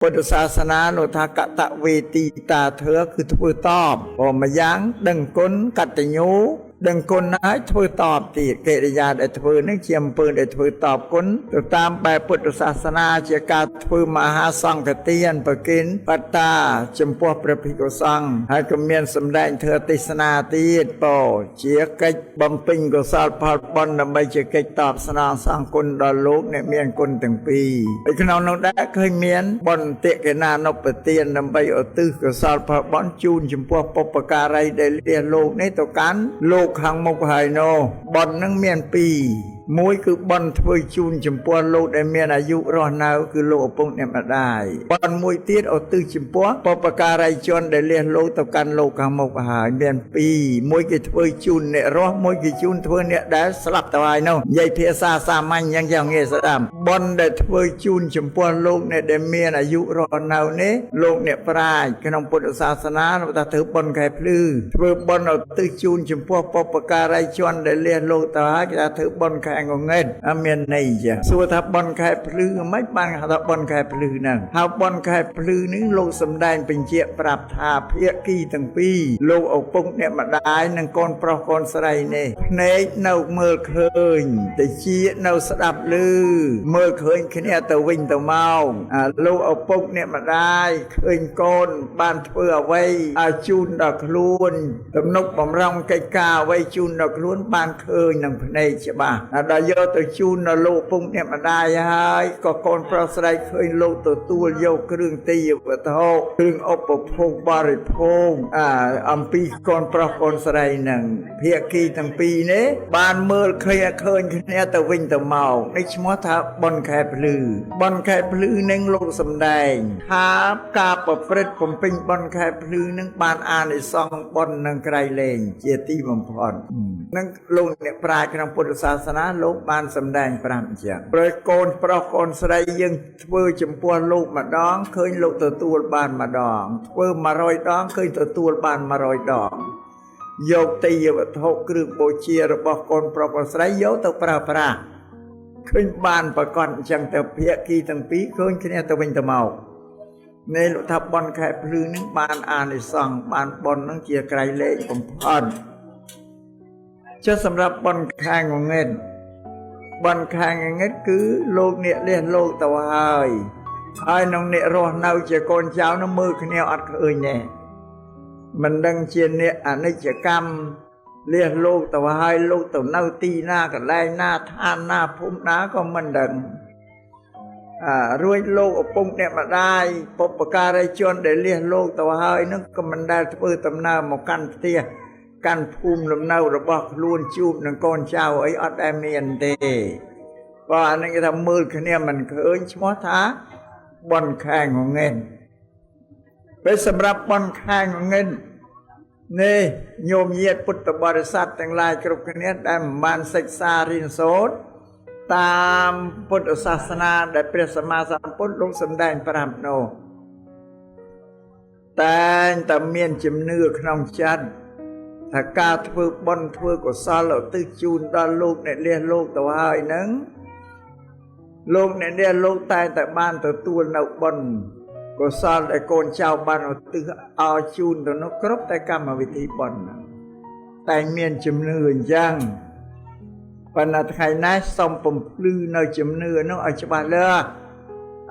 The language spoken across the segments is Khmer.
ពុទ្ធសាសនានោះថាកតវេទីតាធើគឺធ្វើតបព្រមយ៉ាងដឹងគុណកតញ្ញូដឹងគុណហើយធ្វើតបទៀតកិរិយាដែលធ្វើនេះជាអំពើដែលធ្វើតបគុណទៅតាមបែបពុទ្ធសាសនាជាការធ្វើមហាសង្ឃទានប្រគិនបត្តាចំពោះព្រះភិក្ខុសង្ឃហើយក៏មានសម្ដែងធ្វើទេសនាទៀតពោជាកិច្ចបំពេញកុសលផលបុណ្យដើម្បីជាកិច្ចតបស្នងសងគុណដល់លោកអ្នកមានគុណទាំងពីរហើយក្នុងនោះដែរឃើញមានបុណ្យតិកេណានុបទានដើម្បីឧទ្ទិសកុសលផលបុណ្យជូនចំពោះបុព្វការីដែលលះលោកនេះទៅកាន់លោកខាងមុខហើយនោះបុណ្យនឹងមានពីរមួយគឺបុណ្យធ្វើជូនចំពោះលោកដែលមានអាយុរស់នៅគឺលោកឪពុកអ្នកម្ដាយបុណ្យមួយទៀតឧទ្ទិសចំពោះបុព្វការីជនដែលលះលោកទៅកាន់លោកខាងមុខហើយមានពីរមួយគេធ្វើជូនអ្នករស់មួយគេជូនធ្វើអ្នកដែលស្លាប់ទៅហើយនោះនិយាយភាសាសាមញ្ញយ៉ាងយ៉ាងងាយស្ដាប់បុណ្យដែលធ្វើជូនចំពោះលោកអ្នកដែលមានអាយុរស់នៅនេះលោកអ្នកប្រាជ្ញក្នុងពុទ្ធសាសនាថាធ្វើបុណ្យខែភ្លឺធ្វើបុណ្យឧទ្ទិសជូនចំពោះបុព្វការីជនដែលលះលោកទៅហើយគេថាធ្វើបុណ្យខែងងឹតអត់មានន័យចាសួរថាបុណ្យខែភ្លឺមិនបានថាបុណ្យខែភ្លឺហ្នឹងហើយបុណ្យខែភ្លឺនេះលោកសំដែងបញ្ជាក់ប្រាប់ថាភាគីទាំងពីរលោកឪពុកអ្នកម្ដាយនិងកូនប្រុសកូនស្រីនេះភ្នែកនៅមើលឃើញតិចនៅស្ដាប់ឮមើលឃើញគ្នាទៅវិញទៅមកលោកឪពុកអ្នកម្ដាយឃើញកូនបានធ្វើអ្វីឲ្យជូនដល់ខ្លួនទំនុកបំរុងកិច្ចការអ្វីជូនដល់ខ្លួនបានឃើញនឹងភ្នែកច្បាស់ដល់យកទៅជូនដល់លោកឪពុកអ្នកម្ដាយហើយក៏កូនប្រុសស្រីឃើញលោកទទួលយកគ្រឿងទេយ្យវត្ថុគ្រឿងឧបភោគបរិភោគអំពីកូនប្រុសកូនស្រីនឹងភាគីទាំងពីរនេះបានមើលឃើញគ្នាទៅវិញទៅមកនេះឈ្មោះថាបុណ្យខែភ្លឺបុណ្យខែភ្លឺនឹងលោកសំដែងថាការប្រព្រឹត្តបំពេញបុណ្យខែភ្លឺនឹងបានអានិសង្សបុណ្យនឹងក្រៃលែងជាទីបំផុតនឹងលោកអ្នកប្រាជ្ញក្នុងពុទ្ធសាសនាលោកបានសម្ដែងប្រាប់អញ្ចឹងព្រោះកូនប្រុសកូនស្រីយើងធ្វើចំពោះលោកម្ដងឃើញលោកទទួលបានម្ដងធ្វើ100ដងឃើញទទួលបាន100ដងយកទេយ្យវត្ថុគ្រឿងបូជារបស់កូនប្រុសកូនស្រីយកទៅប្រើប្រាស់ឃើញបានប្រកបអញ្ចឹងទៅភាគីទាំងពីរឃើញគ្នាទៅវិញទៅមកនៃលោកថាបុណ្យខែភ្លឺនឹងបានអានិសង្សបានបុណ្យនឹងជាក្រៃលែងបំផុតចុះសម្រាប់បុណ្យខែងងឹតបុណ្យខែងងឹតគឺលោកអ្នកលះលោកទៅហើយក្នុងអ្នករស់នៅជាកូនចៅនោះមើលគ្នាអត់ឃើញទេមិនដឹងជាអ្នកអនិច្ចកម្មលះលោកទៅហើយលោកទៅនៅទីណាកន្លែងណាឋានណាភូមិណាក៏មិនដឹងរួចលោកឪពុកអ្នកម្ដាយបុព្វការីជនដែលលះលោកទៅហើយនឹងក៏មិនដែលធ្វើដំណើរមកកាន់ផ្ទះកាន់ភូមិលំនៅរបស់ខ្លួនជួបនឹងកូនចៅអីអត់ដែលមានទេបើអានេះគេថាមើលគ្នាមិនឃើញឈ្មោះថាបុណ្យខែងងឹតពេលសម្រាប់បុណ្យខែងងឹតនេះញោមញាតិពុទ្ធបរិស័ទទាំងឡាយគ្រប់គ្នាដែលមិនបានសិក្សារៀនសូត្រតាមពុទ្ធសាសនាដែលព្រះសម្មាសម្ពុទ្ធលោកសម្ដែងប្រាប់នោះតែងតែមានជំនឿក្នុងចិត្តថាការធ្វើបុណ្យធ្វើកុសលឧទ្ទិសជូនដល់លោកអ្នកលះលោកទៅហើយនឹងលោកអ្នកលះលោកតែបានទទួលនៅបុណ្យកុសលដែលកូនចៅបានឧទ្ទិសឲ្យជូនទៅនោះគ្រប់តែកម្មវិធីបុណ្យតែមានជំនឿអញ្ចឹងប៉ុន្តែថ្ងៃនេះសូមបំភ្លឺនៅជំនឿនោះឲ្យច្បាស់លាស់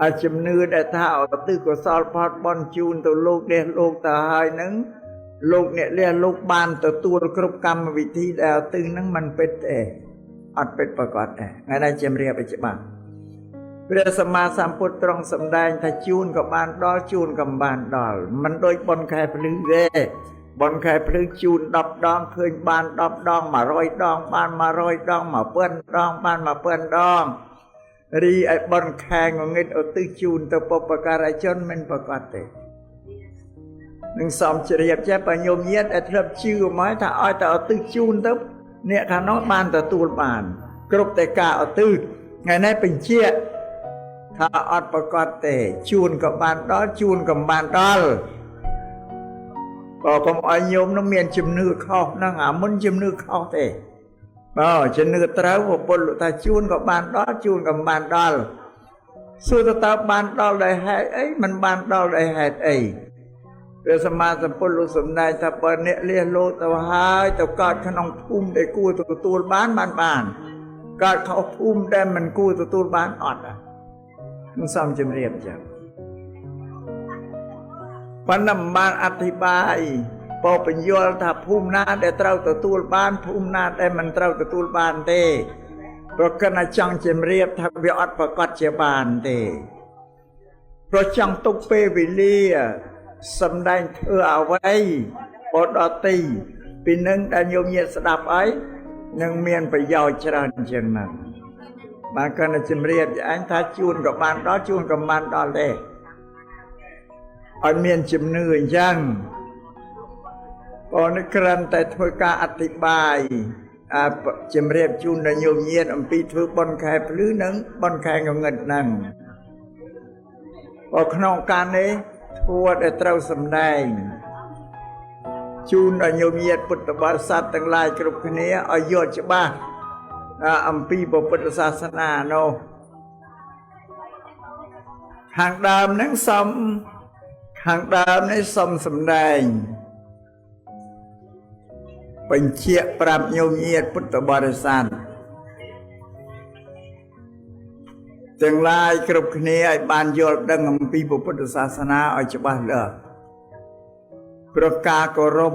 ឲ្យជំនឿដែលថាឧទ្ទិសកុសលផលបុណ្យជូនទៅលោកលះលោកទៅហើយនឹងលោកអ្នកលះលោកបានទទួលគ្រប់កម្មវិធីដែលឧទ្ទិសនឹងមិនពិតទេអត់ពិតប្រកបទេថ្ងៃនេះជំរាបឲ្យច្បាស់ព្រះសម្មាសម្ពុទ្ធទ្រង់សម្ដែងថាជូនក៏បានដល់ជូនក៏បានដល់មិនដូចបុណ្យខែភ្លឺទេបុណ្យខែភ្លឺជូន10ដងឃើញបាន10ដង100ដងបាន100ដង1000ដងបាន1000ដងរីឯបុណ្យខែងងឹតឧទ្ទិសជូនទៅបុព្វការីជនមិនប្រកបទេនឹងសំជ្រាបចេះបញ្ញោមញាតិដែលធ្លាប់ជឿមកថាឲ្យតែឧទ្ទិសជូនទៅអ្នកខាងនោះបានទទួលបានគ្រប់តែការឧទ្ទិសថ្ងៃនេះបញ្ជាក់ថាអត់ប្រកបទេជូនក៏បានដល់ជូនក៏បានដល់ក៏កុំឲ្យញោមនោះមានជំនឿខុសហ្នឹងមុនជំនឿខុសទេជំនឿត្រូវពុទ្ធលោកថាជូនក៏បានដល់ជូនក៏បានដល់ សួរតើបានដល់ដោយហេតុអីមិនបានដល់ដោយហេតុអីព្រះសម្មាសម្ពុទ្ធលោកសម្ដែងថាបើអ្នកលះលោទៅហើយទៅកើតក្នុងភូមិដែលគួរទទួលបានកើតខុសភូមិដែលមិនគួរទទួលបានអត់នឹងសំជំរាបចឹងប៉ុន្តែមិនបានអធិប្បាយពោបញ្យល់ថាភូមិណាដែលត្រូវទទួលបានភូមិណាដែលមិនត្រូវទទួលបានទេព្រោះគណៈចង់ជំរាបថាវាអត់ប្រកាសជាបានទេព្រោះចង់ទុកពេលវេលាសម្ដែងធ្វើអ្វីបដតិពីនឹងដែលញោមញាតស្ដាប់អីនឹងមានប្រយោជន៍ច្រើនជាងហ្នឹងបានគណៈជំរាបអញថាជួនក៏បានដល់ជួនក៏បានដល់ដែរអត់មានជំនឿអញ្ចឹងបងគ្រាន់តែធ្វើការអធិប្បាយជំរាបជូនដល់ញោមញាតអំពីធ្វើបុណ្យខែភ្លឺនិងបុណ្យខែងងឹតហ្នឹងបើក្នុងការនេះធ្វើដែលត្រូវសម្ដែងជូនដល់ញោមញាតពុទ្ធបរិស័ទទាំងឡាយគ្រប់គ្នាឲ្យយល់ច្បាស់អំពីពុទ្ធសាសនានោះខាងដើមនេះសុំសម្ដែងបញ្ជាក់ប្រាប់ញោមញាតពុទ្ធបរិស័ទទាំងឡាយគ្រប់គ្នាឲ្យបានយល់ដឹងអំពីពុទ្ធសាសនាឲ្យច្បាស់លាស់ព្រោះការគោរព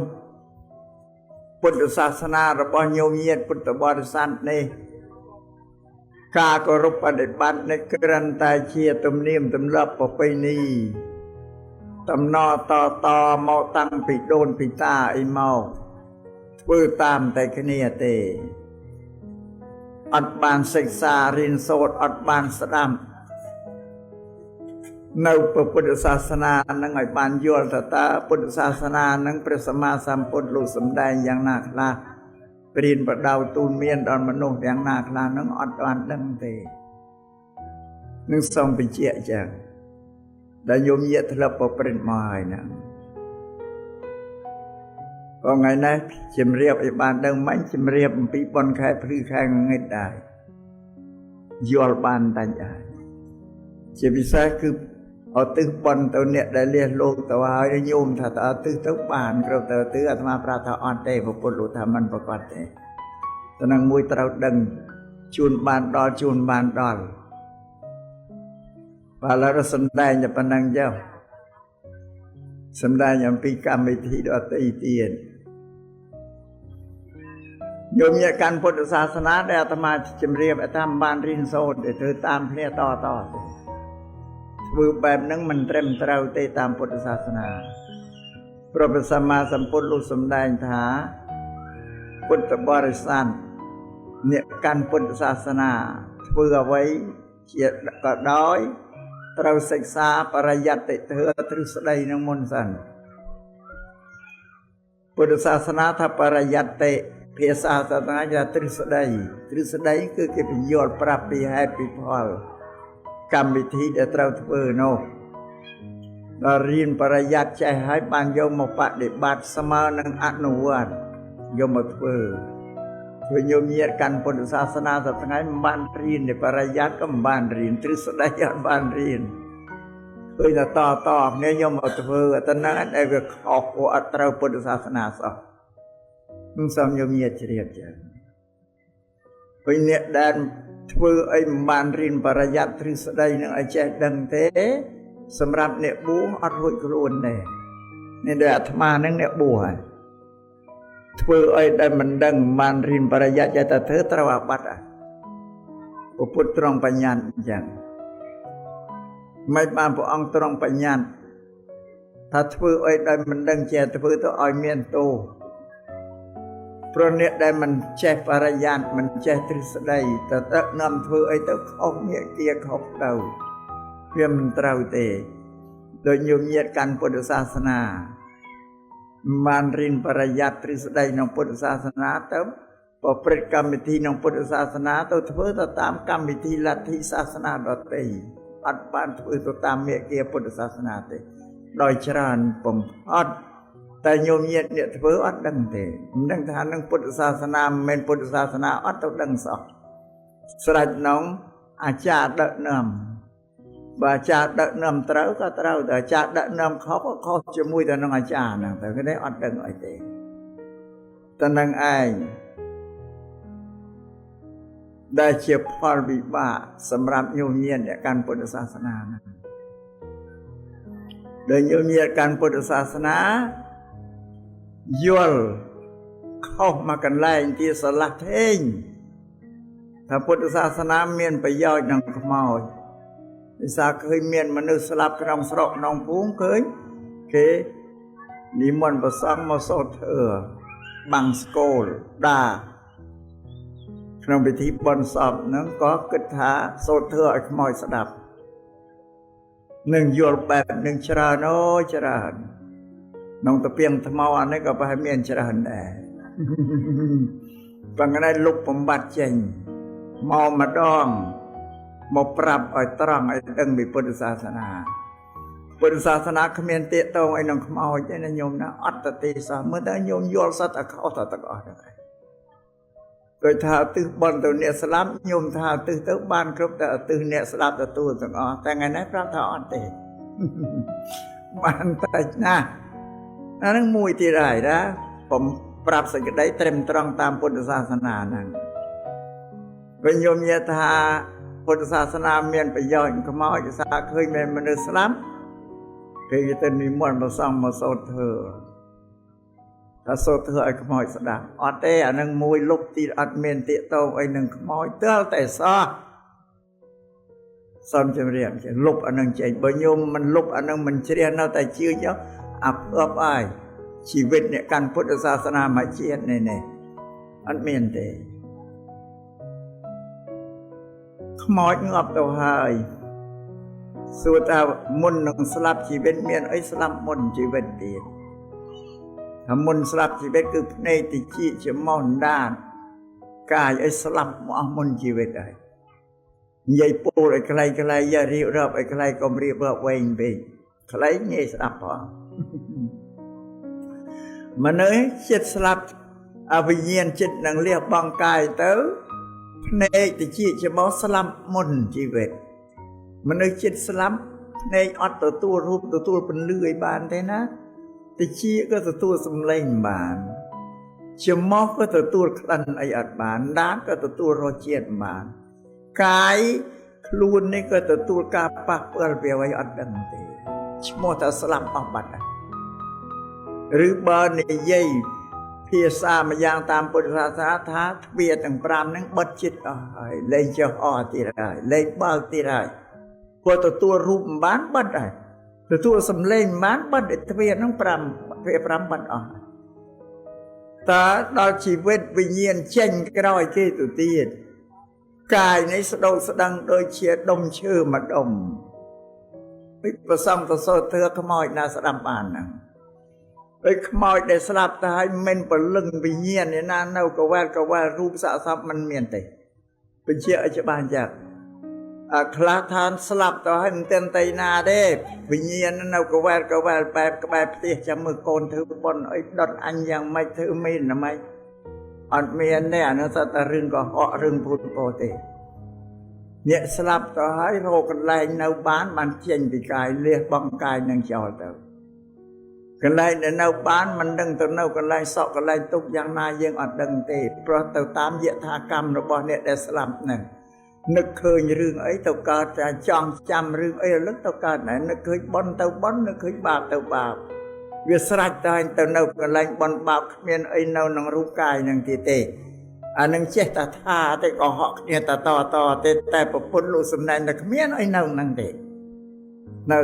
ពុទ្ធសាសនារបស់ញោមញាតពុទ្ធបរិស័ទនេះការគោរពបដិបត្តិនេះគ្រាន់តែជាទំនៀមទម្លាប់ប្រពៃណីតំណតមកតាំងពីដូនពីតាអីមកធ្វើតាមតែគ្នាទេអត់បានសិក្សារៀនសូត្រអត់បានស្ដាប់នៅពុទ្ធសាសនានឹងឲ្យបានយល់ថាតើពុទ្ធសាសនានឹងព្រះសម្មាសម្ពុទ្ធលោកសម្ដែងយ៉ាងណាខ្លះព្រានប្រដៅទូលមានដល់មនុស្សយ៉ាងណាខ្លះនឹងអត់បានដឹងទេនឹងសូមបញ្ជាក់ចឹងដែលញោមញាតធ្លាប់ប្រព្រឹត្តមកហើយហ្នឹងថ្ងៃនេះជំរាបឲ្យបានដឹងមិនជំរាបអំពីបុណ្យខែភ្លឺខែងងឹតដែរយល់បានតែដែរជាពិសេសគឺអត់ទិសបុណ្យទៅអ្នកដែលលះលោកទៅហើយញោមថាតើទិសទៅបានគ្រប់ទៅទិសអាត្មាប្រាប់ថាអត់ទេពុទ្ធលោកថាមិនប្រកបទេតែនឹងមួយត្រូវដឹងជួនបានដល់បើឡើយសម្ដែងតែប៉ុណ្ណឹងចុះសម្ដែងអំពីកម្មវិធីដទៃទៀតញោមញាតកាន់ពុទ្ធសាសនាដែលអាត្មាជំរាបថាមិនបានរៀនសូត្រទេធ្វើតាមគ្នាតទេធ្វើបែបហ្នឹងមិនត្រឹមត្រូវទេតាមពុទ្ធសាសនាព្រះសម្មាសម្ពុទ្ធលោកសម្ដែងថាពុទ្ធបរិស័ទអ្នកកាន់ពុទ្ធសាសនាធ្វើអ្វីជាក៏ដោយត្រូវសិក្សាបរិយត្តិទ្រឹស្ដីនឹងមុនសិនពុទ្ធសាសនាថាបរិយត្តិភាសាសាសនាថាទ្រឹស្ដីគឺគេបញ្យល់ប្រាប់ពីហេតុពីផលកម្មវិធីដែលត្រូវធ្វើនោះដល់រៀនបរិយត្តិចេះហើយបានយកមកបដិបត្តិស្មើនឹងអនុវត្តយកមកធ្វើញោមញាតកាន់ពុទ្ធសាសនាសប្តាហ៍មិនបានរៀនទេបរិយត្តិក៏មិនបានរៀនទ្រឹស្ដីអត់បានរៀនឃើញតែតគ្នាយកមកធ្វើតែហ្នឹងដែលវាខុសក៏អត់ត្រូវពុទ្ធសាសនាសោះនឹងសំញោមញាតជ្រាបចឹងពេលអ្នកដែលធ្វើអីមិនបានរៀនបរិយត្តិទ្រឹស្ដីនឹងឲ្យចេះដឹងទេសម្រាប់អ្នកបួសអត់រួចខ្លួនទេនេះដែលអាត្មានឹងអ្នកបួសហើយធ្វើអីដែលមិនដឹងបានរៀនបរិយត្តិតែធ្វើត្រូវអាបត្តិពុទ្ធត្រង់បញ្ញត្តិអញ្ចឹងមិនបានព្រះអង្គត្រង់បញ្ញត្តិថាធ្វើអីដែលមិនដឹងចេះធ្វើទៅឲ្យមានទោសព្រោះអ្នកដែលមិនចេះបរិយត្តិមិនចេះទ្រឹស្ដីទៅនាំធ្វើអីទៅខុសញាគាខុសទៅវាមិនត្រូវទេដោយញោមញាតកាន់ពុទ្ធសាសនាបានរៀនបរិយត្តិទ្រឹស្ដីក្នុងពុទ្ធសាសនាទៅប្រព្រឹត្តកម្មវិធីក្នុងពុទ្ធសាសនាទៅធ្វើទៅតាមកម្មវិធីលទ្ធិសាសនាដទៃអត់បានធ្វើទៅតាមមាគ៌ាពុទ្ធសាសនាទេដោយច្រើនបំផុតតែញោមញាតអ្នកធ្វើអត់ដឹងទេមិនដឹងថានឹងពុទ្ធសាសនាមិនមែនពុទ្ធសាសនាអត់ទៅដឹងសោះស្រេចក្នុងអាចារ្យដឹកនាំ bà cha đợt nằm trâu có trâuแต่cha đợt nằm khó có khó cho mùiแต่น้องอาจารย์แต่ก็ได้อดดังไอ้เด็กแต่นังไอ้ได้เชียบพอวิบาสำหรับโยมเยียนเนี่ยการพุทธศาสนานะโดยโยมเยียนการพุทธศาสนาย่อลเข้ามากันแรงที่สลักเท่งถ้าพุทธศาสนาเมียนไปย่อยนังขมอยนิสาเคยเมียนมนุษย์สลับกระดองสระนองพุงเคยนิมนต์ประสังมาโซเธอบังสโกลดาขนมพิธีบนสอบนั้นก็กึศาโซเธอไอ้ขมอยสดับหนึ่งย่อลแบบหนึ่งชราโนชราน้องตะเพียงทมอันนี้ก็ไปเมียนชราแน่บางก็ได้ลุกผมบัดเจงมอมาดองมาปรับไอ้ตรังไอ้ดังมีพุทธศาสนาพุทธศาสนาเขมียนเตะตรงไอ้น้องขมอยใจนโยมนะอัตติสาเมื่อได้โยมโยนสัตว์เขาตัดตะกอนอะไรโดยท่าตื้อบอลตัวเนี่ยสลับโยมท่าตื้อเต้าบ้านครบแต่ตื้อเนี่ยสลับตัวสังอ๋อแต่ไงนั้นพระท่าอันเตะมันแต่หน้านั่นมวยที่ไรนะผมปรับสิ่งใดเต็มตรงตามพุทธศาสนานั่นเป็นโยมยถาพุทธศาสนาเมียนไปย่อยขมาอิสาเคยเป็นมนุษย์สลัมเคยจะมีมวลมาส่องมาโซเธอถ้าโซเธอไอ้ขมาอิสระอัดเตะนั่งมวยลุกตีอัดเมียนเตะโตไอ้หนึ่งขมาเต้าแต่ซ้ำจำเรียนลุกอันนึงใจบโยมมันลุกอันนึงมันเชียนเอาแต่ชื่อเจ้าอับเอื้อไอชีวิตเนี่ยการพุทธศาสนามาเชียนเนี่ยอันเมียนเตขมอดงอบตัวหายสุดท้ายมุน能สลับชีวิตเมียนไอ้สลับมุนชีวิตเดียวถ้ามุนสลับชีวิตคือในติจิจะมองด้านกายไอ้สลับมุนชีวิตได้ใหญ่ปูไอ้ใครอย่าเรียบรับไอ้ใครก็เรียบรับเวงเบงใครเนี่ยสลับพอมันเอ้ยจิตสลับอภิญญาจิตนังเรียกบางกายเต้ในติจิจะมองสลับมุนชีวิตมันเอ้ยจิตสลับในอัตตัวรูปตัวเป็นเลื่อยบานได้นะติจิก็ตัวสำเร็จบานจะมองก็ตัวคลันไออัดบานด้านก็ตัวโรเจียนบานกายคลูนนี่ก็ตัวกาปักเปลือยไปไว้อัดดังเตชโมตสลับออกบัดหรือบานในเย่เพียซามายังตามพุทธศาสนาท้าเบียต่างปรามนั้นบัดจิตเลยจะอ่อที่ไรเลยบ้าที่ไรพอตัวรูปบ้านบัดได้ตัวสำเร็จบ้านบัดเบียนั้นปรามเบียปรามบัดอ่อแต่เราชีวิตวิญญาณเช่นกระไรที่ตัวตีนกายในสดงสดังโดยเชียดมชื่อมาดมประสังตโซเธอขโมยนาสลับอ่านนะไอ้ขโมยได้สลับตายเม่นปลึงไปเงียนเนี่ยน่าเน่าก็ว่ารูปสะสมมันเมียนเตะเป็นเชี่ยอจบานจากคลาทานสลับต่อให้มันเต็มไตนาเด้ไปเงียนนั่นเน่าก็ว่าแบบเตี้ยจะมือโกนถือบนไอ้ดอนอันยังไม่ถือมีนนะไม่อันเมียนเนี่ยนะสัตว์รึงก็เหาะรึงพูดโปเตเนี่ยสลับต่อให้โรกันแรงในบ้านมันเจียนปีกายเรียกบังกายนังเจ้าเต๋อกันแรงในบ้านมันดังตัวเน่ากันแรงสอกกันแรงตุกอย่างนายยังอัดดังเตะเพราะเต่าตามเยธากรรมระบอบเนี่ยได้สลับเนี่ยนึกเคยเรื่องไอ้เต่าการจะจองจำเรื่องไอ้ลึกเต่าการไหนนึกเคยบอนเต่าบอนนึกเคยบาปเต่าบาปเวียสระใจเต่าเน่ากันแรงบอนบาปเมียนไอ้เน่านังรูปกายนังตีเตอันนึงเจตท่าแต่ก็เหาะเนี่ยต่อแต่ประพุทธลูกสำนักแต่เมียนไอ้เน่านังเด็กเน่า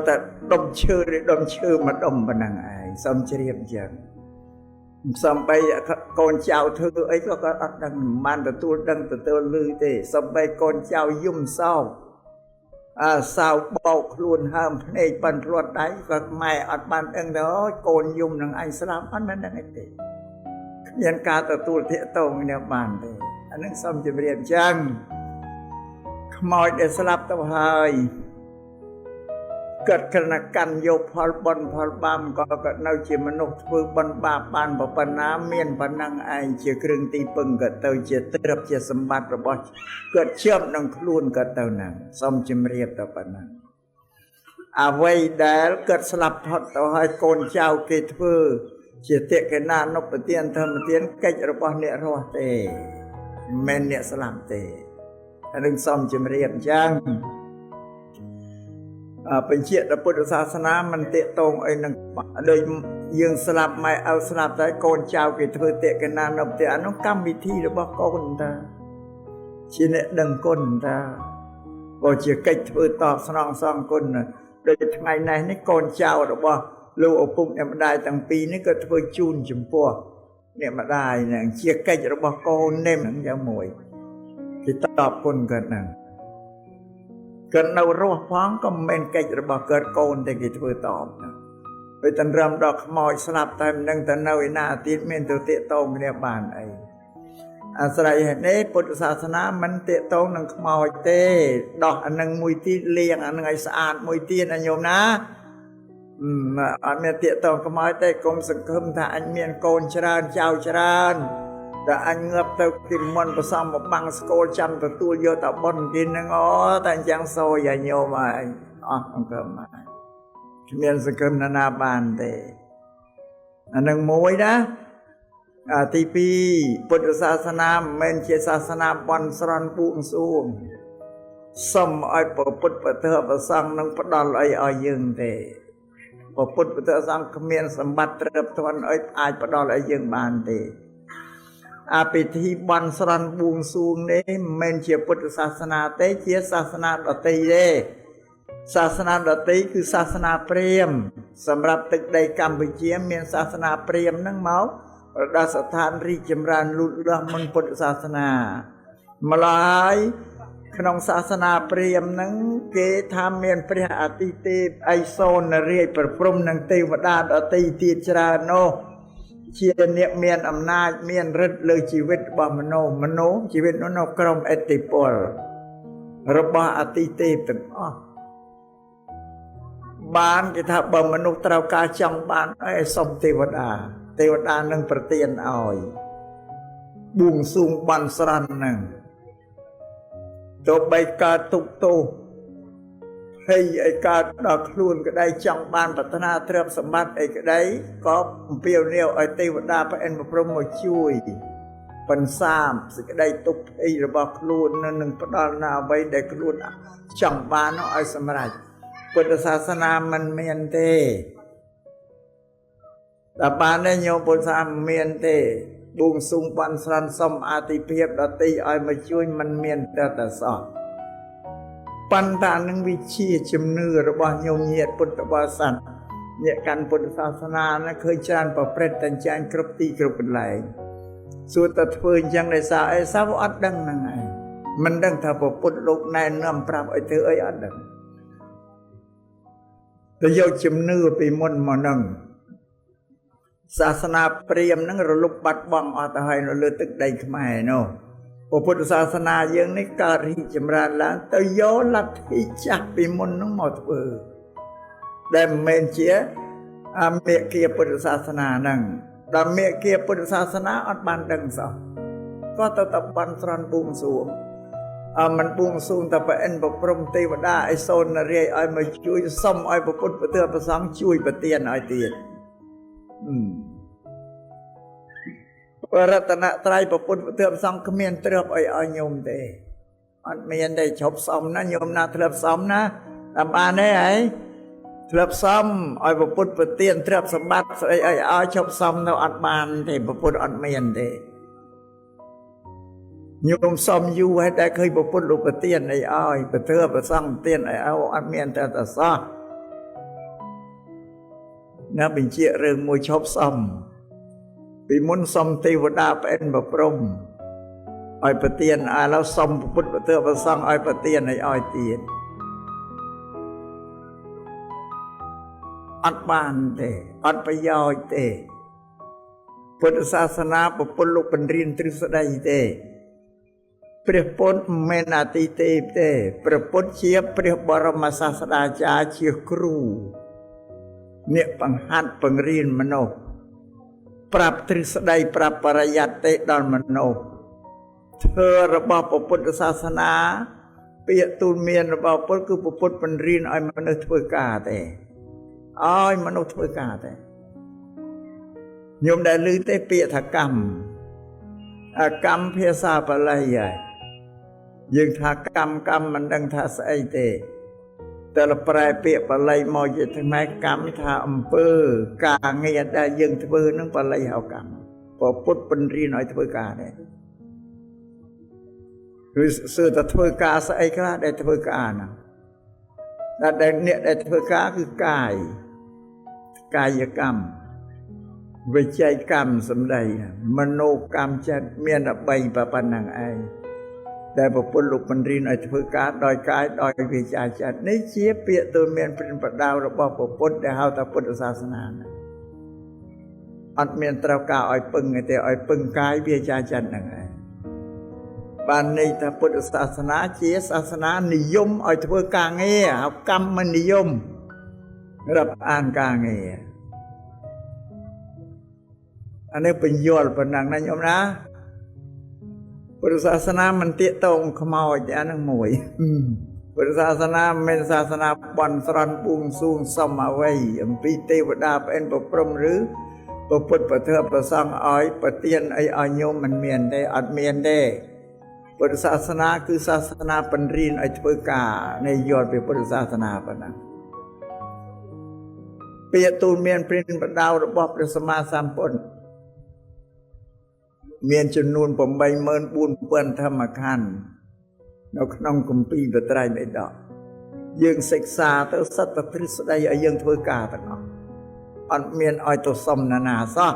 แต่ดมชื่อมาดมบันนังไอ้สมเชียบจังสมไปโกนเจ้าเธอไอ้ก็ดังมันแต่ตัวดังแต่ตัวลือเตสมไปโกนเจ้ายุ่มเศร้าสาวเบาครูนห้ามในปันรวดได้ก็ไม่อัดบันเองเด้อโกนยุ่มนังไอ้สลามอันนั้นดังไอ้เตยันกาตัวเทตรงเนี่ยบานเลยอันนั้นสมจะเรียนจังขโมยเดสลับตัวหาย เกิดขณะกันโยพอลบอนพอลบามก็เกิดเนาជាមនុស្សធ្វើបនបាបបានប៉ុណ្ណាមានប៉ុណ្ណឹងឯងជាគ្រឿងទីពឹងក៏ទៅជាទ្រព្យជាសម្បត្តិរបស់កើតឈាមនឹងខ្លួនក៏ទៅហ្នឹងសូមជម្រាបទៅប៉ុណ្ណឹងអ្វីដែលកើតស្លាប់ផុតទៅហើយកូនចៅគេធ្វើជាតិកេណានុបទានធម្មទានកិច្ចរបស់អ្នករស់ទេមិនអ្នកស្លាប់ទេនឹងសូមជម្រាបអញ្ចឹងបញ្ជាពុទ្ធសាសនាមិនតេតងអីនឹងដូចយើងស្លាប់ម៉ែឪស្លាប់តែកូនចៅគេធ្វើតិកេណានុបទានអានោះកម្មវិធីរបស់កូនតាជាអ្នកដឹងគុណតាក៏ជាកិច្ចធ្វើតបស្នងសងគុណដូចថ្ងៃនេះកូនចៅរបស់លោកឪពុកអ្នកម្ដាយទាំងពីរនេះក៏ធ្វើជូនចំពោះអ្នកម្ដាយហ្នឹងជាកិច្ចរបស់កូននេះហ្នឹងយ៉ាងមួយគេតបគុណគាត់ហ្នឹងគាត់នៅរស់ផងក៏មិនមែនកិច្ចរបស់គាត់កូនតែគេធ្វើតបហ្នឹងពេលតរំដល់ខ្មោចស្លាប់តែមិនដឹងទៅនៅឯណាទៀតមានទៅតាកតងគ្នាបានអីអាស្រ័យហេតុនេះពុទ្ធសាសនាមិនតាកតងនឹងខ្មោចទេដោះអានឹងមួយទៀតលាងអានឹងឲ្យស្អាតមួយទៀតណាញោមណាអត់មានតាកតងខ្មោចទេកុំសង្ឃឹមថាអញមានកូនច្រើនចៅច្រើនតែអញងាប់ទៅគិមន់ប្រសំមកបាំងស្គលចាំទទួលយកតបុណ្យគេនឹងអូតែអញ្ចឹងសោយឲ្យញោមហើយអស់សង្ឃឹមហើយគ្មានសង្ឃឹមណាបានទេអានឹងមួយណាទី2ពុទ្ធសាសនាមិនមែនជាសាសនាបន់ស្រន់បួងសួងសុំឲ្យព្រះពុទ្ធព្រះធម៌ព្រះសង្ឃនឹងផ្ដល់អីឲ្យយើងទេព្រះពុទ្ធព្រះធម៌សង្ឃគ្មានសម្បត្តិទ្រព្យធនឲ្យអាចផ្ដល់ឲ្យយើងបានទេពិធីបន់ស្រន់បួងសួងនេះមិនមែនជាពុទ្ធសាសនាទេជាសាសនាដទៃទេសាសនាដទៃគឺសាសនាព្រាហ្មណ៍សម្រាប់ទឹកដីកម្ពុជាមានសាសនាព្រាហ្មណ៍ហ្នឹងមកប្រដាស្ថានរីកចម្រើនលូតលាស់មុនពុទ្ធសាសនាម្ល៉េះក្នុងសាសនាព្រាហ្មណ៍ហ្នឹងគេថាមានព្រះអាទិទេពអេសូនរាជប្រព្រំនិងទេវតាដទៃទៀតច្រើននោះជាអ្នកមានអំណាចមានឫទ្ធិលើជីវិតរបស់មនុស្សជីវិតនោះនៅក្រោមឥទ្ធិពលរបស់អាទិទេពទាំងអស់បានគេថាបើមនុស្សត្រូវការចង់បានឲ្យសុំទេវតានឹងប្រទានឲ្យបួងសួងបន់ស្រន់ហ្នឹងទោះបីកើតទុក្ខទោសហើយឲ្យកើតដល់ខ្លួនក្តីចង់បានប្រាថ្នាទ្រព្យសម្បត្តិអីក្តីក៏អំពាវនាវឲ្យទេវតាព្រះឥន្ទព្រំមកជួយបន្សាបសេចក្តីទុក្ខភ័យរបស់ខ្លួននឹងផ្ដល់នៅអ្វីដែលខ្លួនចង់បានឲ្យសម្រេចពុទ្ធសាសនាមិនមានទេតែបានទេញោមពុទ្ធសាសនាមានទេបួងសួងបន់ស្រន់សុំអាទិភាពដទៃឲ្យមកជួយមិនមានតែសោះប៉ុន្តែនឹងវិជាជំនឿរបស់ញោមញាតិពុទ្ធបរិស័ទអ្នកកាន់ពុទ្ធសាសនាណាឃើញច្រើនប្រព្រឹត្តតែចាញ់គ្រប់ទីគ្រប់កន្លែងសួរតែធ្វើអញ្ចឹងដោយសារអីសាវអត់ដឹងហ្នឹងឯងមិនដឹងថាព្រះពុទ្ធលោកណែនាំប្រាប់ឲ្យធ្វើអីអត់ដឹងទៅយកជំនឿពីមុនមកហ្នឹងសាសនាព្រាហ្មណ៍ហ្នឹងរលុបបាត់បង់អត់ទៅហើយនៅលើទឹកដីខ្មែរនោះព្រះពុទ្ធសាសនាយើងនេះកើតរីកចម្រើនឡើងទៅយកលទ្ធិចាស់ពីមុនហ្នឹងមកធ្វើដែលមិនមែនជាមេគាពុទ្ធសាសនាហ្នឹងដល់មេគាពុទ្ធសាសនាអត់បានដឹងសោះក៏ទៅតបន់ស្រន់បួងសួងមិនបួងសួងតែព្រះឥន្ទព្រំទេវតាអេសូនរាយឲ្យមកជួយសុំឲ្យព្រះពុទ្ធព្រះធម៌ព្រះសង្ឃជួយប្រទានឲ្យទៀតរតនត្រ័យព្រះពុទ្ធព្រះធម៌ព្រះសង្ឃគ្មានទ្រព្យឲ្យញោមទេអត់មានទេជប់សំណាញោមណាទ្រព្យសំណាតាមបានទេហើយទ្រព្យសំឲ្យព្រះពុទ្ធប្រទានទ្រព្យសម្បត្តិស្អីឲ្យជប់សំនៅអត់បានទេព្រះពុទ្ធអត់មានទេញោមសំយូរហើយតែឃើញព្រះពុទ្ធលោកប្រទានអីឲ្យព្រះធម៌ព្រះសង្ឃប្រទានអីឲ្យអត់មានតែសោះណាបញ្ជារឿងមួយឈប់សំពីមុនសំទេវតាព្រះឥន្ទព្រំឲ្យប្រទានឥឡូវសំពុទ្ធព្រះធម៌ព្រះសង្ឃឲ្យប្រទានឲ្យទៀតអត់បានទេអត់ប្រយោជន៍ទេពុទ្ធសាសនាពុទ្ធលោកបញ្រៀនទ្រឹស្ដីទេ ព្រះពុទ្ធមិនអាទិទេពទេព្រះពុទ្ធជាព្រះបរមសាស្តាចារ្យជាគ្រូអ្នកបង្ហាត់បង្រៀនមនុស្សប្រាប់ទ្រឹស្ដីប្រាប់បរិយត្តិដល់មនុស្សធ្វើរបស់ពុទ្ធសាសនាពាក្យទូលមានរបស់ពុទ្ធគឺពុទ្ធបង្រៀនឲ្យមនុស្សធ្វើការទេឲ្យមនុស្សធ្វើការទេញោមដែលឮទេពាក្យថាកម្មកម្មភាសាបាលីហើយយើងថាកម្មមិនដឹងថាស្អីទេតែប្រែពាក្យបាលីមកជាខ្មែរកម្មថាអំពើការងារដែលយើងធ្វើនឹងបាលីហៅកម្មពុទ្ធបង្រៀនឲ្យធ្វើការដែរគឺសើតែធ្វើការស្អីខ្លះដែលធ្វើការហ្នឹងដែលអ្នកដែលធ្វើការគឺកាយកម្មវិច័យកម្មសម្ដីមនោកម្មចិត្តមានតែ3ប៉ុណ្ណឹងឯងដែលពុទ្ធលោកបង្រៀនឲ្យធ្វើការដោយកាយដោយវិជ្ជាចិត្តនេះជាពាក្យទូលមានព្រិនប្រដៅរបស់ពុទ្ធដែលហៅថាពុទ្ធសាសនាអត់មានត្រូវការឲ្យពឹងទេឲ្យពឹងកាយវិជ្ជាចិត្តហ្នឹងឯងបានន័យថាពុទ្ធសាសនាជាសាសនានិយមឲ្យធ្វើការងារហៅកម្មនិយមរាប់អានការងារអានេះបញ្យល់ប៉ុណ្ណឹងណាញោមណាពុទ្ធសាសនាមិនទាក់ទងខ្មោចអាហ្នឹងមួយពុទ្ធសាសនាមិនមែនសាសនាបន់ស្រន់បួងសួងសុំអ្វីអំពីទេវតាប្អិនប្រព្រំឬពុទ្ធប្រធើប្រសង់ឲ្យប្រទានអីឲ្យញោមមិនមានទេអត់មានទេពុទ្ធសាសនាគឺសាសនាបង្រៀនឲ្យធ្វើការនៃយល់ពីពុទ្ធសាសនាប៉ុណ្ណាពាក្យទូលមានព្រានប្រដៅរបស់ព្រះសម្មាសម្ពុទ្ធមានចំនួន 84,000 ធម្មខណ្ឌនៅក្នុងគម្ពីរបត្រៃបិដកយើងសិក្សាទៅសត្វទ្រឹស្ដីឲ្យយើងធ្វើការទាំងអស់អត់មានឲ្យទៅសុំណាសោះ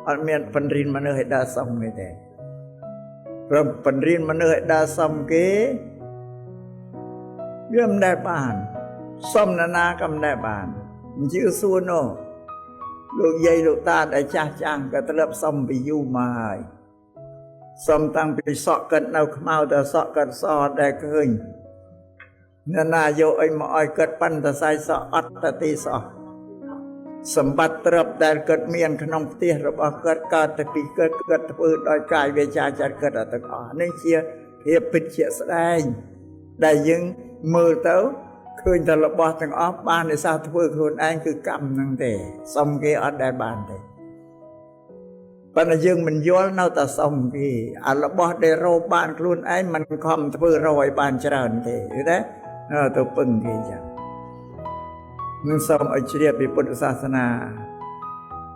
អត់មានបង្រៀនមនុស្សឲ្យដើរសុំទេព្រមបង្រៀនមនុស្សឲ្យដើរសុំគេវាមិនដែលបានសុំណាក៏មិនដែលបានមិនជឿសួរនោះលោកយាយលោកតាដែលចាស់ក៏ធ្លាប់សុំពីយូរមកហើយសុំតាំងពីសក់កើតនៅខ្មៅដល់សក់កើតសដែលឃើញអ្នកណាយកអីមកឲ្យកើតប៉ិនតសៃសក់អត់តទីសោះសម្បត្តិទ្រព្យដែលកើតមានក្នុងផ្ទះរបស់កើតកើតតែពីកើតធ្វើដោយកាយវាចាចិត្តកើតទាំងអស់នេះជាភាពពិតជាស្ដែងដែលយើងមើលទៅឃើញតែរបស់ទាំងអស់បានដោយសារធ្វើខ្លួនឯងគឺកម្មហ្នឹងទេសុំគេអត់ដែលបានទេប៉ុន្តែយើងមិនយល់នៅតែសុំគេអារបស់ដែលរកបានខ្លួនឯងមិនខំធ្វើរកឲ្យបានច្រើនទេឃើញទេទៅពឹងគេចឹងនឹងសូមឲ្យជ្រាបពីពុទ្ធសាសនា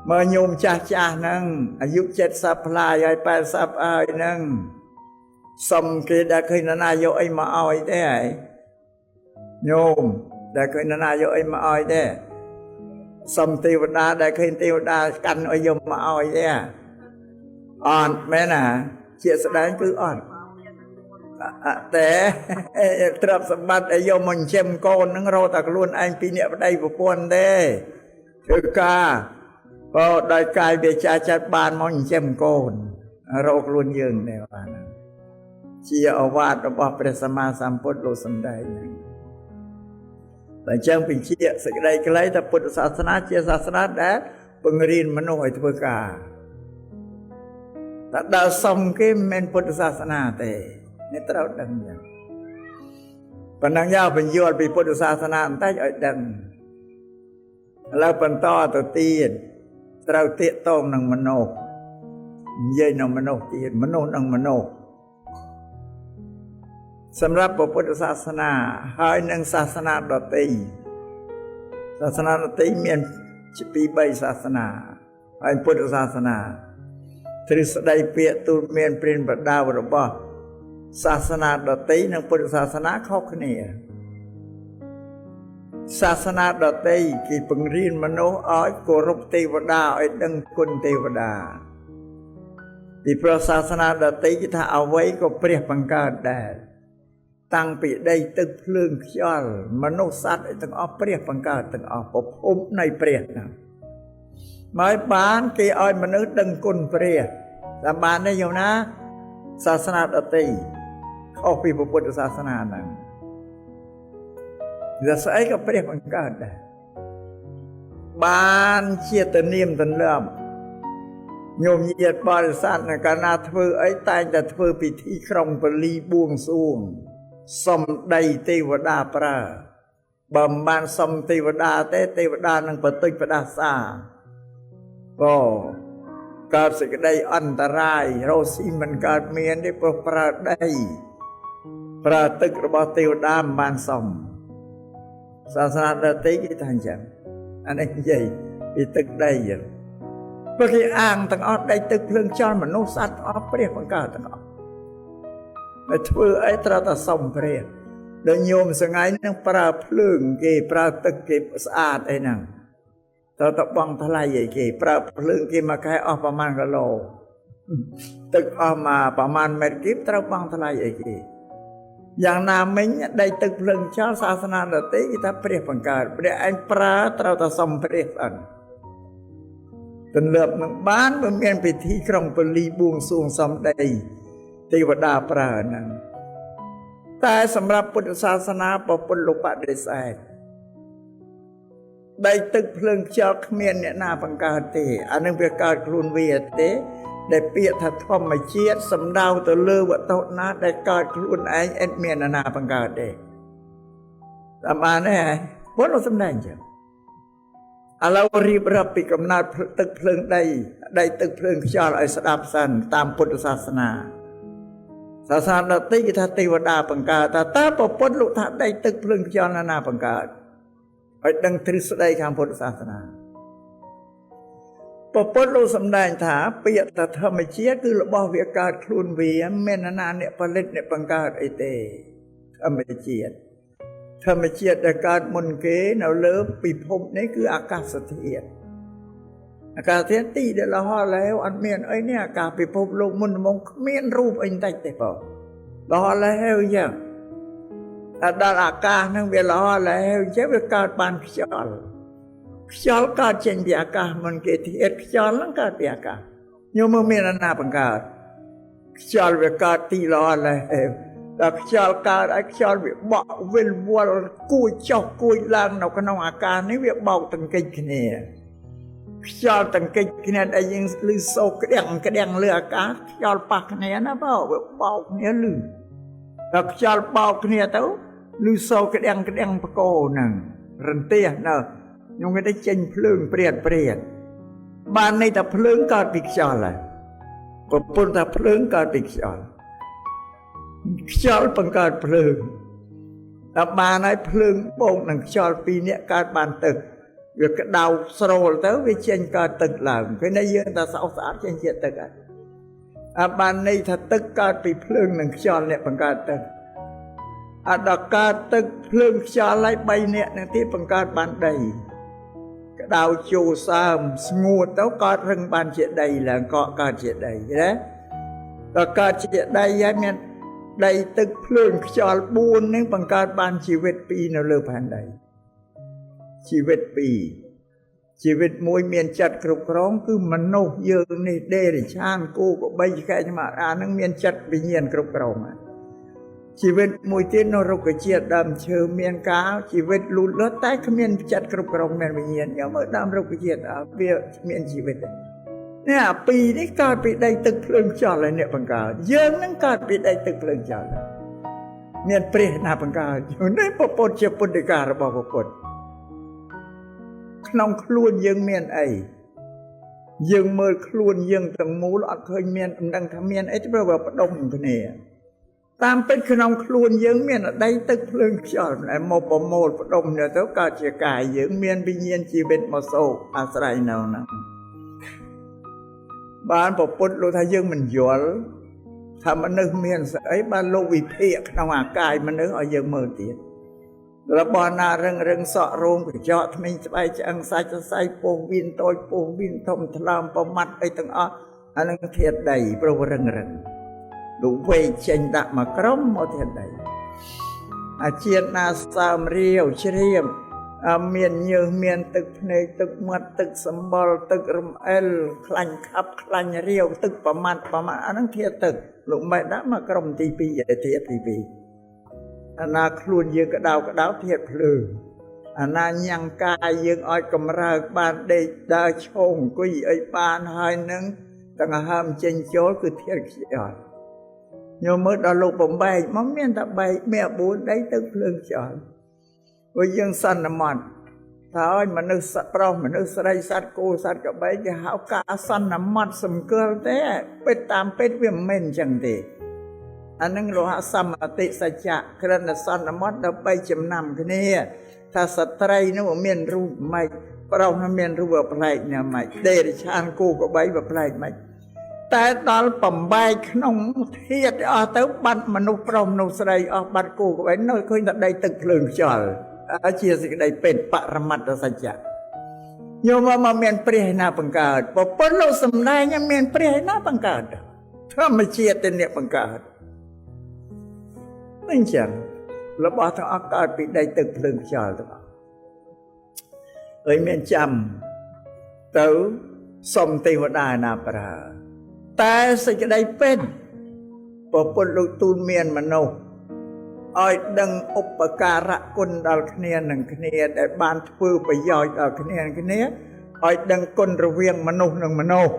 មើលញោមចាស់ហ្នឹងអាយុ70ផ្លាយហើយ80ហើយហ្នឹងសុំគេដែលឃើញនរណាយកអីមកឲ្យទេហើយញោមដែលឃើញនរណាយកអីមកឲ្យទេសុំទេវតាដែលឃើញទេវតាកាន់ឲ្យយកមកឲ្យទេអត់មែនណាជាស្ដែងគឺអត់តែទ្រព្យសម្បត្តិឲ្យយកមកចិញ្ចឹមកូននឹងរកតែខ្លួនឯងពីអ្នកប្តីប្រពន្ធទេធ្វើការក៏ដោយកាយវាចាចិត្តបានមកចិញ្ចឹមកូនរកខ្លួនយើងទេបានជាអវាទរបស់ព្រះសម្មាសម្ពុទ្ធលោកសម្ដែងហ្នឹងតែចឹងបញ្ជាក់សេចក្តីខ្លីថាពុទ្ធសាសនាជាសាសនាដែលបង្រៀនមនុស្សឲ្យធ្វើការតែដល់សុំគេមិនមែនពុទ្ធសាសនាទេនេះត្រូវដឹងចឹងប៉ុណ្ណឹងយកបញ្យល់ពីពុទ្ធសាសនាបន្តិចឲ្យដឹងឥឡូវបន្តទៅទៀតត្រូវតាកតងនឹងមនុស្សនិយាយនឹងមនុស្សទៀតមនុស្សនឹងមនុស្សសម្រាប់ពុទ្ធសាសនាហើយនឹងសាសនាដទៃសាសនាដទៃមានពី3សាសនាហើយពុទ្ធសាសនាទ្រឹស្ដីពាក្យទូលមានព្រានប្រដៅរបស់សាសនាដទៃនិងពុទ្ធសាសនាខុសគ្នាសាសនាដទៃគេបង្រៀនមនុស្សឲ្យគោរពទេវតាឲ្យដឹងគុណទេវតាពីព្រោះសាសនាដទៃគេថាអ្វីក៏ព្រះបង្កើតដែរតាំងពីដីទឹកភ្លើងខ្យល់មនុស្សសត្វទាំងអស់ព្រះបង្កើតទាំងអស់ប្រភពនៃព្រះហ្នឹងមកបានគេឲ្យមនុស្សដឹងគុណព្រះតាមបានទេយល់ណា សាសនាដទៃខុសពីពុទ្ធសាសនាហ្នឹងវាស្អីក៏ព្រះបង្កើតដែរបានជាទនាមទន្លាប់ញោមញាតិបរិស័ទនៅកាលណាធ្វើអីតែងតែធ្វើពិធីក្រុងពលីបួងសួងសំដីទេវតាប្រើបើមិនបានសំទេវតាទេទេវតានឹងបន្តិចផ្ដាសាក៏កើតសេចក្តីអន្តរាយរស់ស៊ីមិនកើតមានទេព្រោះប្រើដីប្រើទឹករបស់ទេវតាមិនបានសមសាសនាដទៃគេថាអញ្ចឹងអានេះនិយាយពីទឹកដីហ្នឹងព្រោះគេអាងទាំងអស់ដីទឹកភ្លើងចលមនុស្សសត្វអស់ព្រះបង្កើតទាំងអស់តែធ្វើអីត្រូវតែសមព្រះដល់ញោមសងៃនឹងប្រើភ្លើងគេប្រើទឹកគេស្អាតអីហ្នឹងត្រូវតែបង់ថ្លៃអីគេប្រើភ្លើងគេមកខែអស់ប្រមាណគីឡូទឹកអស់មកប្រមាណម៉ែត្រគីបត្រូវបង់ថ្លៃអីគេយ៉ាងណាមិញដីទឹកភ្លើងចលសាសនាដទៃគេថាព្រះបង្កើតព្រះឯងប្រើត្រូវតែសមព្រះស្អិនទន្លើបនឹងបានបើមានពិធីក្រុងពលីបួងសួងសំដីទេវតាប្រើហ្នឹងតែសម្រាប់ពុទ្ធសាសនាពុទ្ធលោកបដិសេធដីទឹកភ្លើងខ្យល់គ្មានអ្នកណាបង្កើតទេអានឹងវាកើតខ្លួនវាទេដែលពាក្យថាធម្មជាតិសំដៅទៅលើវត្ថុណាដែលកើតខ្លួនឯងអត់មានអ្នកណាបង្កើតទេតាមបានទេពុទ្ធសំដែងចឹងឥឡូវរៀបរាប់ពីកំណើតទឹកភ្លើងដីទឹកភ្លើងខ្យល់ឲ្យស្ដាប់សិនតាមពុទ្ធសាសនាសាសនាដទៃគេថាទេវតាបង្កើតតែពុទ្ធលោកថាដីទឹកភ្លើងខ្យល់ណាបង្កើតឲ្យដឹងទ្រឹស្ដីខាងពុទ្ធសាសនាពុទ្ធលោកសម្ដែងថាពាក្យថាធម្មជាតិគឺរបស់វាកើតខ្លួនវាមានណាអ្នកផលិតអ្នកបង្កើតអីទេធម្មជាតិដែលកើតមុនគេនៅលើពិភពនេះគឺអាកាសធាតុទីដែលរហល់แล้วអត់មានអីនេះអាកាសពិភពលោកមុនមកគ្មានរូបអីតិចទេបងរហល់แล้วយ៉ាងដល់អាកាសហ្នឹងវារហល់แล้วអញ្ចឹងវាកើតបានខ្យល់កើតចេញពីអាកាសមុនគេធាតុខ្យល់ហ្នឹងកើតពីអាកាសញោមមើលមានណាបង្កើតខ្យល់វាកើតទីរហល់แล้วដល់ខ្យល់កើតឲ្យខ្យល់វាបក់វិលវល់គួយចុះគួយឡើងនៅក្នុងអាកាសនេះវាបោកតង្កេចគ្នាខ្យល់តង្កេចគ្នាដែលយើងឮសូរក្តាំងលើអាកាសខ្យល់ប៉ះគ្នាណាបងវាបោកគ្នាឮដល់ខ្យល់បោកគ្នាទៅឮសូរក្តាំងបកោហ្នឹងរន្ទះនៅខ្ញុំគេទៅចេញភ្លើងព្រាតបានន័យថាភ្លើងកើតពីខ្យល់ហើយប្រពន្ធថាភ្លើងកើតពីខ្យល់បង្កើតភ្លើងដល់បានហើយភ្លើងបូកនឹងខ្យល់ពីរនាក់កើតបានទឹកវាក្តៅស្រូលទៅវាចេញកើតទឹកឡើងឃើញតែយើងតែស្អុះស្អាតចេញជាទឹកហើយបានន័យថាទឹកកើតពីភ្លើងនិងខ្យល់អ្នកបង្កើតទឹកដល់កើតទឹកភ្លើងខ្យល់ហើយ3នាក់នឹងទៀតបង្កើតបានដីក្តៅជោសើមស្ងួតទៅកើតរឹងបានជាដីឡើងកកកើតជាដីណាដល់កើតជាដីហើយមានដីទឹកភ្លើងខ្យល់4នឹងបង្កើតបានជីវិត2នៅលើផែនដីជីវិត2ជីវិតមួយមានចិត្តគ្រប់គ្រងគឺមនុស្សយើងនេះដេរិឆានគោក្របីឆ្កែឆ្មាអានឹងមានចិត្តវិញ្ញាណគ្រប់គ្រងជីវិតមួយទៀតនៅរុក្ខជាតិដើមឈើមានកាលជីវិតលូតលាស់តែគ្មានចិត្តគ្រប់គ្រងមានវិញ្ញាណយកមើលដើមរុក្ខជាតិវាមានជីវិតនេះអាពីរនេះកើតពីដីទឹកភ្លើងខ្យល់ហើយអ្នកបង្កើតយើងនឹងកើតពីដីទឹកភ្លើងខ្យល់មានព្រះណាបង្កើតនេះពុទ្ធជាពុទ្ធិការបស់ពុទ្ធក្នុងខ្លួនយើងមានអីយើងមើលខ្លួនយើងទាំងមូលអត់ឃើញមានមិនដឹងថាមានអីទេព្រោះវាផ្ដុំគ្នាតាមពិតក្នុងខ្លួនយើងមានដីទឹកភ្លើងខ្យល់តែមកប្រមូលផ្ដុំទៅកើតជាកាយយើងមានវិញ្ញាណជីវិតមកសោកអាស្រ័យនៅហ្នឹងបានពុទ្ធលោកថាយើងមិនយល់ថាមនុស្សមានស្អីបានលោកវិភាគក្នុងអាកាយមនុស្សឲ្យយើងមើលទៀតរបស់ណារឹងសក់រោមកញ្ចក់ថ្មីស្បែកឆ្អឹងសាច់សរសៃពោះវៀនតូចពោះវៀនធំថ្លើមប្រមាត់អីទាំងអស់អានឹងធាតុដីព្រោះរឹងលោកវែកចេញដាក់មកក្រុមមកធាតុដីអាជាតិណាសើមរាវជ្រាប មានញើសមានទឹកភ្នែកទឹកមាត់ទឹកសម្បល់ទឹករំអិលខ្លាញ់ខាប់ខ្លាញ់រាវទឹកប្រមាត់អាហ្នឹងធាតុទឹកលោកបែរដាក់មកក្រុមទី2ធាតុទី2អាណាខ្លួនយើងក្តៅធាតុភ្លើងអាណាញ៉ាំងកាយយើងឲ្យកម្រើកបានដេកដើរឈោងអង្គុយអីបានហើយនឹងទាំងហើមចេញចូលគឺធាតុខ្យល់ញោមមើលដល់លោកបំបែកមកមានតែបែកមាន4ដីទឹកភ្លើងខ្យល់ព្រោះយើងសន្មត់ថាឲ្យមនុស្សប្រុសមនុស្សស្រីសត្វគោសត្វក្របីគេហៅការសន្មត់សម្គាល់ទេពេទ្យតាមពេទ្យវាមិនមែនអញ្ចឹងទេអានឹងលោហៈសម្បតិសច្ចៈគ្រាន់តែសន្មត់ដើម្បីចំណាំគ្នាថាស្ត្រីនោះមានរូបម៉េចប្រុសនោះមានរូបប្លែកណាស់ម៉េចដេរឆានគោក្របីប្លែកម៉េចតែដល់បំបែកក្នុងធាតុអស់ទៅបាត់មនុស្សប្រុសមនុស្សស្រីអស់បាត់គោក្របីនៅឃើញតែដីទឹកភ្លើងខ្យល់ជាសេចក្តីពេទ្យបរមត្តសច្ចៈញោមមកមានព្រះឯណាបង្កើតប្រពន្ធលោកសំដែងមានព្រះឯណាបង្កើតធម្មជាតិទេអ្នកបង្កើតអញ្ចឹងរបស់ទាំងអស់កើតពីដីទឹកភ្លើងខ្យល់ទាំងអស់ហើយមានចាំទៅសុំទេវតាណាប្រើតែសេចក្តីពេទ្យប្រពន្ធលោកទូលមានមនុស្សឲ្យដឹងឧបការៈគុណដល់គ្នានឹងគ្នាដែលបានធ្វើប្រយោជន៍ដល់គ្នាឲ្យដឹងគុណរវាងមនុស្សនិងមនុស្ស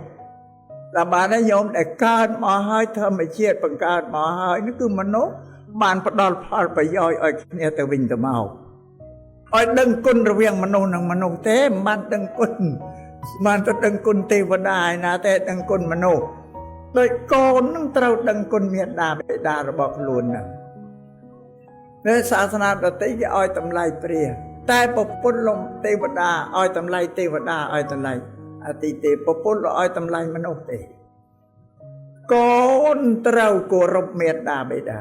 តែបានតែញោមដែលកើតមកហើយធម្មជាតិបង្កើតមកហើយនេះគឺមនុស្សបានផ្ដល់ផលប្រយោជន៍ឲ្យគ្នាទៅវិញទៅមកឲ្យដឹងគុណរវាងមនុស្សនិងមនុស្សទេមិនបានដឹងគុណបានទៅដឹងគុណទេវតាឯណាតែដឹងគុណមនុស្សដោយកូននឹងត្រូវដឹងគុណមេត្តាបិតារបស់ខ្លួនហ្នឹងនៅសាសនាដទៃគេឲ្យតម្លៃព្រះតែប្រពន្ធលោកទេវតាឲ្យតម្លៃទេវតាឲ្យតម្លៃអតិទេប្រពន្ធឲ្យតម្លៃមនុស្សទេកូនត្រូវគោរពមេត្តាបិតា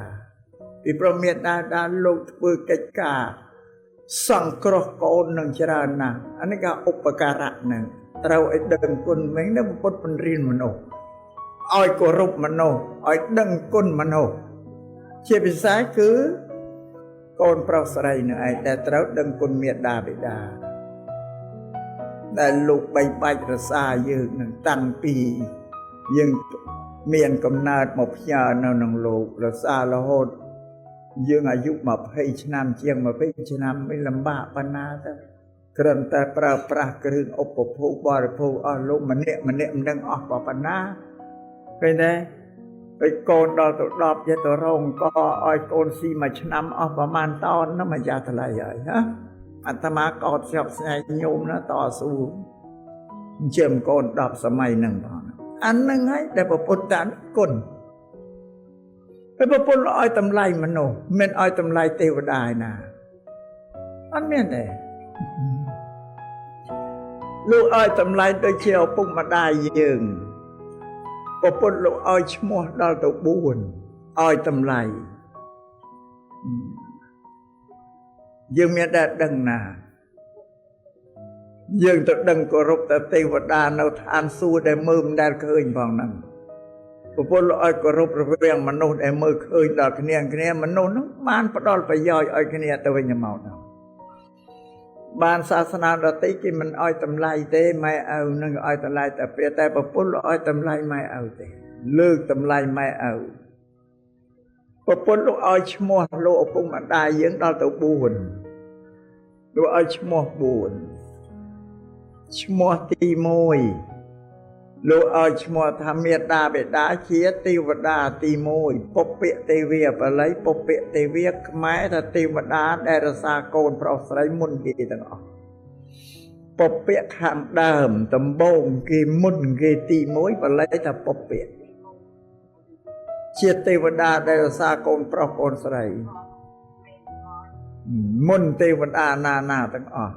ពីព្រោះមេត្តាដែលលោកធ្វើកិច្ចការសង្គ្រោះកូននឹងច្រើនណាស់អានេះក៏ឧបការៈនឹងត្រូវឲ្យដឹងគុណវិញនៅពុទ្ធបញ្រៀនមនុស្សឲ្យគោរពមនុស្សឲ្យដឹងគុណមនុស្សជាពិសេសគឺកូនប្រុសស្រីនឹងឯងដែលត្រូវដឹងគុណមេត្តាបិតាដែលលោកបីបាច់រសាយើងនឹងតាំងពីយើងមានកំណើតមកផ្ញើនៅក្នុងលោករសារហូតយើងអាយុ20ឆ្នាំជាង20ឆ្នាំមិនលំបាកប៉ុណ្ណាទៅគ្រាន់តែប្រើប្រាស់គ្រឿងឧបភោគបរិភោគអស់លោកម្នាក់មិនដឹងអស់ប៉ុណ្ណាឃើញទេហើយកូនដល់ទៅ10យកទៅរងក៏ឲ្យកូនស៊ីមួយឆ្នាំអស់ប្រហែលតោននោះមកយ៉ាថ្លៃហើយណាអាត្មាកោតស្រាប់ស្ញែកញោមណាតស៊ូជាមកូន10សម័យហ្នឹងផងអានឹងហើយដែលពុទ្ធតាគុណហើយពុទ្ធឲ្យតម្លៃមនុស្សមិនឲ្យតម្លៃទេវតាឯណាអត់មានទេលោកឲ្យតម្លៃដូចជាឪពុកម្ដាយយើងប្រពន្ធលោកឲ្យឈ្មោះដល់ទៅ4ឲ្យតម្លៃយើងមានតែដឹងណាយើងទៅដឹងគោរពតែទេវតានៅឋានសួគ៌ដែលមើលមិនដែលឃើញផងហ្នឹងប្រពន្ធលោកឲ្យគោរពរវាងមនុស្សដែលមើលឃើញដល់គ្នាមនុស្សហ្នឹងបានផ្ដល់ប្រយោជន៍ឲ្យគ្នាទៅវិញទៅមកហ្នឹងបានសាសនាដទៃគេមិនឲ្យតម្លៃទេម៉ែឪនឹងឲ្យតម្លៃតែព្រះតែប្រពន្ធលោកឲ្យតម្លៃម៉ែឪទេលើកតម្លៃម៉ែឪប្រពន្ធលោកឲ្យឈ្មោះលោកឪពុកម្ដាយយើងដល់ទៅ4លោកឲ្យឈ្មោះ4ឈ្មោះទី1លោកឲ្យឈ្មោះថាមេត្តាបិតាជាទេវតាទី1ពុព្វទេវាបាលីពុព្វទេវាខ្មែរថាទេវតាដែលរក្សាកូនប្រុសស្រីមុនគេទាំងអស់ពុព្វខាងដើមដំបូងគេមុនគេទី1បាលីថាពុព្វជាទេវតាដែលរក្សាកូនប្រុសកូនស្រីមុនទេវតាណាទាំងអស់